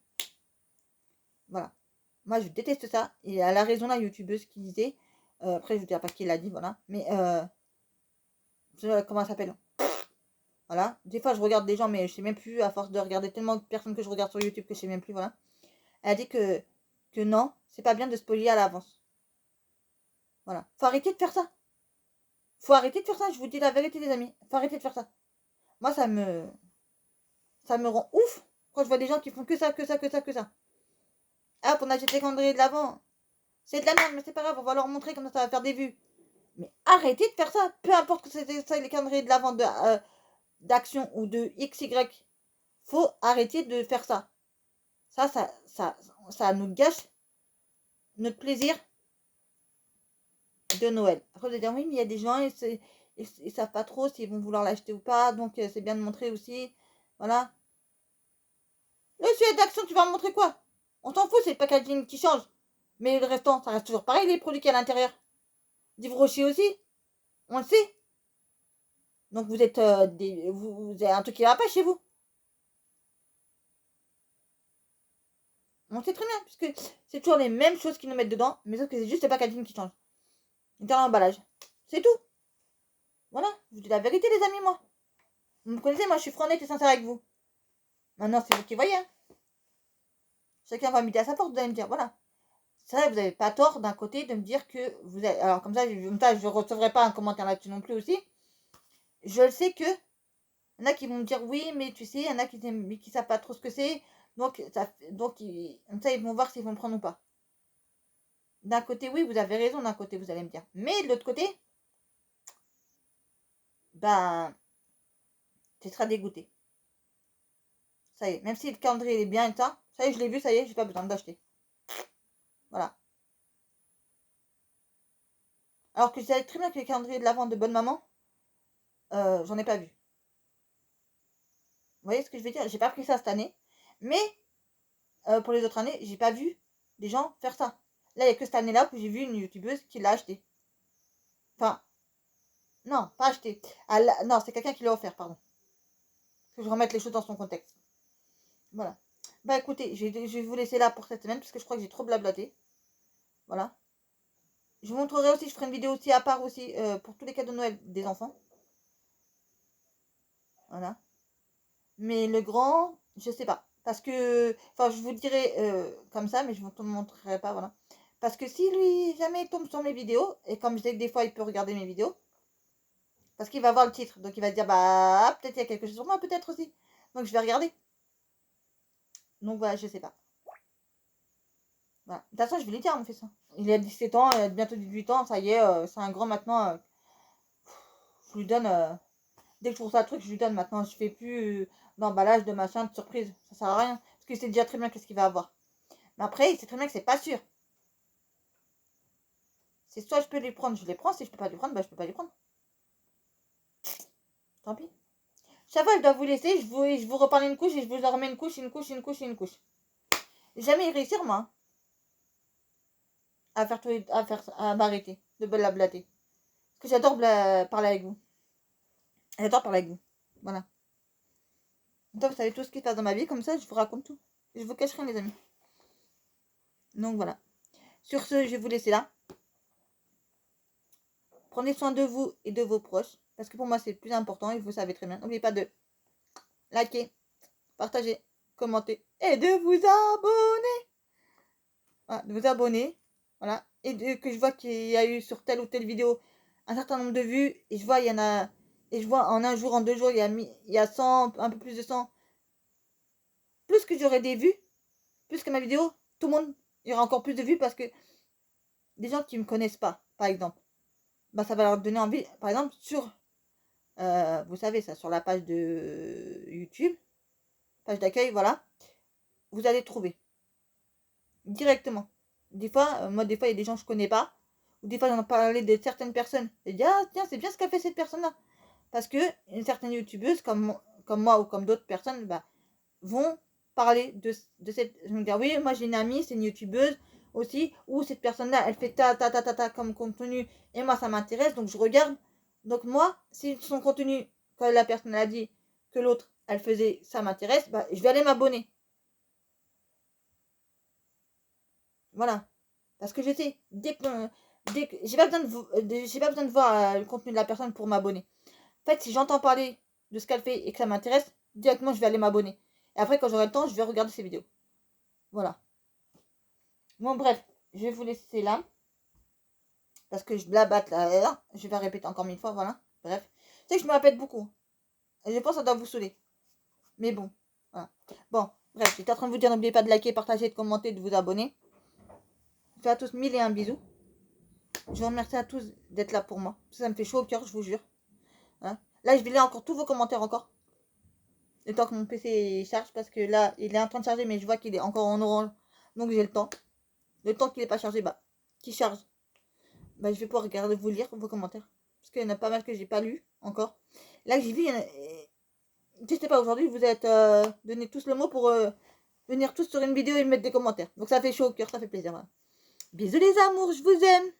Voilà. Moi, je déteste ça. Et elle a raison, la youtubeuse qui disait. Après, je ne dirai pas qui l'a dit, voilà. Mais, comment ça s'appelle? Voilà. Des fois, je regarde des gens, mais je sais même plus, à force de regarder tellement de personnes que je regarde sur YouTube que je sais même plus, voilà. Elle a dit que non, c'est pas bien de spoiler à l'avance. Voilà. Faut arrêter de faire ça. Faut arrêter de faire ça, je vous dis la vérité, les amis. Faut arrêter de faire ça. Moi, ça me rend ouf quand je vois des gens qui font que ça, que ça, que ça, que ça. Hop, on achète les calendriers de l'avant. C'est de la merde, mais c'est pas grave, on va leur montrer comment ça va faire des vues. Mais arrêtez de faire ça. Peu importe que c'était ça, les calendriers de l'avant d'action ou de XY. Faut arrêter de faire ça. Ça nous gâche notre plaisir de Noël. Après, vous allez dire, oui, mais il y a des gens, ils savent pas trop s'ils vont vouloir l'acheter ou pas. Donc, c'est bien de montrer aussi. Voilà. Le sujet d'action, tu vas me montrer quoi? On s'en fout, c'est le packaging qui change. Mais le restant, ça reste toujours pareil, les produits qu'il y a à l'intérieur. Du rocher aussi. On le sait. Donc, vous êtes vous avez un truc qui va pas chez vous. On sait très bien, puisque c'est toujours les mêmes choses qu'ils nous mettent dedans, mais sauf que c'est juste le packaging qui change. Dans l'emballage. C'est tout. Voilà. Je vous dis la vérité, les amis, moi. Vous me connaissez, moi, je suis franc, honnête et sincère avec vous. Maintenant, c'est vous qui voyez. Hein. Chacun va midi à sa porte, vous allez me dire, voilà. C'est vrai, vous n'avez pas tort d'un côté de me dire que vous êtes. Alors, comme ça, je ne recevrai pas un commentaire là-dessus non plus aussi. Je le sais que. Il y en a qui vont me dire, oui, mais tu sais, il y en a qui ne savent pas trop ce que c'est. Donc, comme ça, ils vont voir s'ils vont le prendre ou pas. D'un côté, oui, vous avez raison, d'un côté, vous allez me dire. Mais de l'autre côté, ben, tu seras dégoûté. Ça y est, même si le calendrier est bien et ça y est, je l'ai vu, ça y est, j'ai pas besoin d'acheter. Voilà. Alors que je savais très bien que les calendriers de l'avant de bonne maman, j'en ai pas vu. Vous voyez ce que je veux dire? J'ai pas pris ça cette année. Mais pour les autres années, j'ai pas vu des gens faire ça. Là, il n'y a que cette année-là où j'ai vu une youtubeuse qui l'a acheté. Enfin, non, pas acheté. Non, c'est quelqu'un qui l'a offert, pardon. Que je remette les choses dans son contexte. Voilà. Bah écoutez, je vais vous laisser là pour cette semaine parce que je crois que j'ai trop blablaté. Voilà. Je vous montrerai aussi, je ferai une vidéo aussi à part aussi pour tous les cadeaux de Noël des enfants. Voilà. Mais le grand, je sais pas. Parce que, enfin, je vous dirai comme ça, mais je ne vous montrerai pas, voilà. Parce que si lui, jamais il tombe sur mes vidéos, et comme je dis que des fois il peut regarder mes vidéos, parce qu'il va voir le titre, donc il va se dire, bah, peut-être il y a quelque chose sur moi, peut-être aussi. Donc je vais regarder. Donc voilà, je sais pas. Voilà. De toute façon, je vais lui dire, mon fils. Il a 17 ans, bientôt 18 ans, ça y est, c'est un grand maintenant. Je lui donne, dès que je trouve ça truc, je lui donne maintenant. Je fais plus d'emballage, de machin, de surprise. Ça sert à rien. Parce qu'il sait déjà très bien qu'est-ce qu'il va avoir. Mais après, il sait très bien que c'est pas sûr. C'est soit je peux les prendre, je les prends. Si je peux pas les prendre, bah je peux pas les prendre. Tant pis. Chaque fois, je dois vous laisser. Je vous reparle une couche et je vous en remets une couche, une couche, une couche et une couche. Jamais y réussir, moi. À m'arrêter de blablater. Parce que j'adore parler avec vous. J'adore parler avec vous. Voilà. Donc, vous savez tout ce qui se passe dans ma vie. Comme ça, je vous raconte tout. Je vous cache rien, les amis. Donc, voilà. Sur ce, je vais vous laisser là. Prenez soin de vous et de vos proches. Parce que pour moi, c'est le plus important. Et vous savez très bien. N'oubliez pas de liker, partager, commenter et de vous abonner. Voilà, de vous abonner. Voilà. Et que je vois qu'il y a eu sur telle ou telle vidéo un certain nombre de vues. Et je vois, il y en a. Et je vois en un jour, en 2 jours, il y a 100, un peu plus de 100. Plus que j'aurai des vues, plus que ma vidéo, tout le monde, il y aura encore plus de vues parce que des gens qui ne me connaissent pas, par exemple, bah, ça va leur donner envie. Par exemple, vous savez ça, sur la page de YouTube, page d'accueil, voilà, vous allez trouver directement. Des fois, moi, des fois, il y a des gens que je connais pas, ou des fois, j'en ai parlé de certaines personnes. Et je dis, ah, tiens, c'est bien ce qu'a fait cette personne-là. Parce que une certaine youtubeuse, comme moi ou comme d'autres personnes, bah, vont parler de cette. Je me dire, oui, moi j'ai une amie, c'est une youtubeuse aussi, ou cette personne-là, elle fait ta comme contenu, et moi ça m'intéresse, donc je regarde. Donc moi, si son contenu, quand la personne a dit que l'autre, elle faisait, ça m'intéresse, bah, je vais aller m'abonner. Voilà. Parce que je sais, dès que j'ai pas besoin j'ai pas besoin de voir le contenu de la personne pour m'abonner. En fait, si j'entends parler de ce qu'elle fait et que ça m'intéresse, directement je vais aller m'abonner. Et après, quand j'aurai le temps, je vais regarder ses vidéos. Voilà. Bon, bref, je vais vous laisser là. Parce que je blabate là. Je vais répéter encore 1000 fois, voilà. Bref. Tu sais que je me répète beaucoup. Et je pense que ça doit vous saouler. Mais bon. Voilà. Bon. Bref, j'étais en train de vous dire, n'oubliez pas de liker, partager, de commenter, de vous abonner. Je vous fais à tous 1001 bisous. Je vous remercie à tous d'être là pour moi. Ça me fait chaud au cœur, je vous jure. Hein. Là, je vais lire encore tous vos commentaires encore. Le temps que mon PC charge, parce que là, il est en train de charger, mais je vois qu'il est encore en orange. Donc j'ai le temps. Le temps qu'il n'est pas chargé, bah, qu'il charge. Bah, je vais pouvoir regarder, vous lire vos commentaires. Parce qu'il y en a pas mal que j'ai pas lu encore. Là, j'ai vu, il y en a... Je sais pas, aujourd'hui, vous êtes donné tous le mot pour venir tous sur une vidéo et me mettre des commentaires. Donc ça fait chaud au cœur, ça fait plaisir. Voilà. Bisous les amours, je vous aime.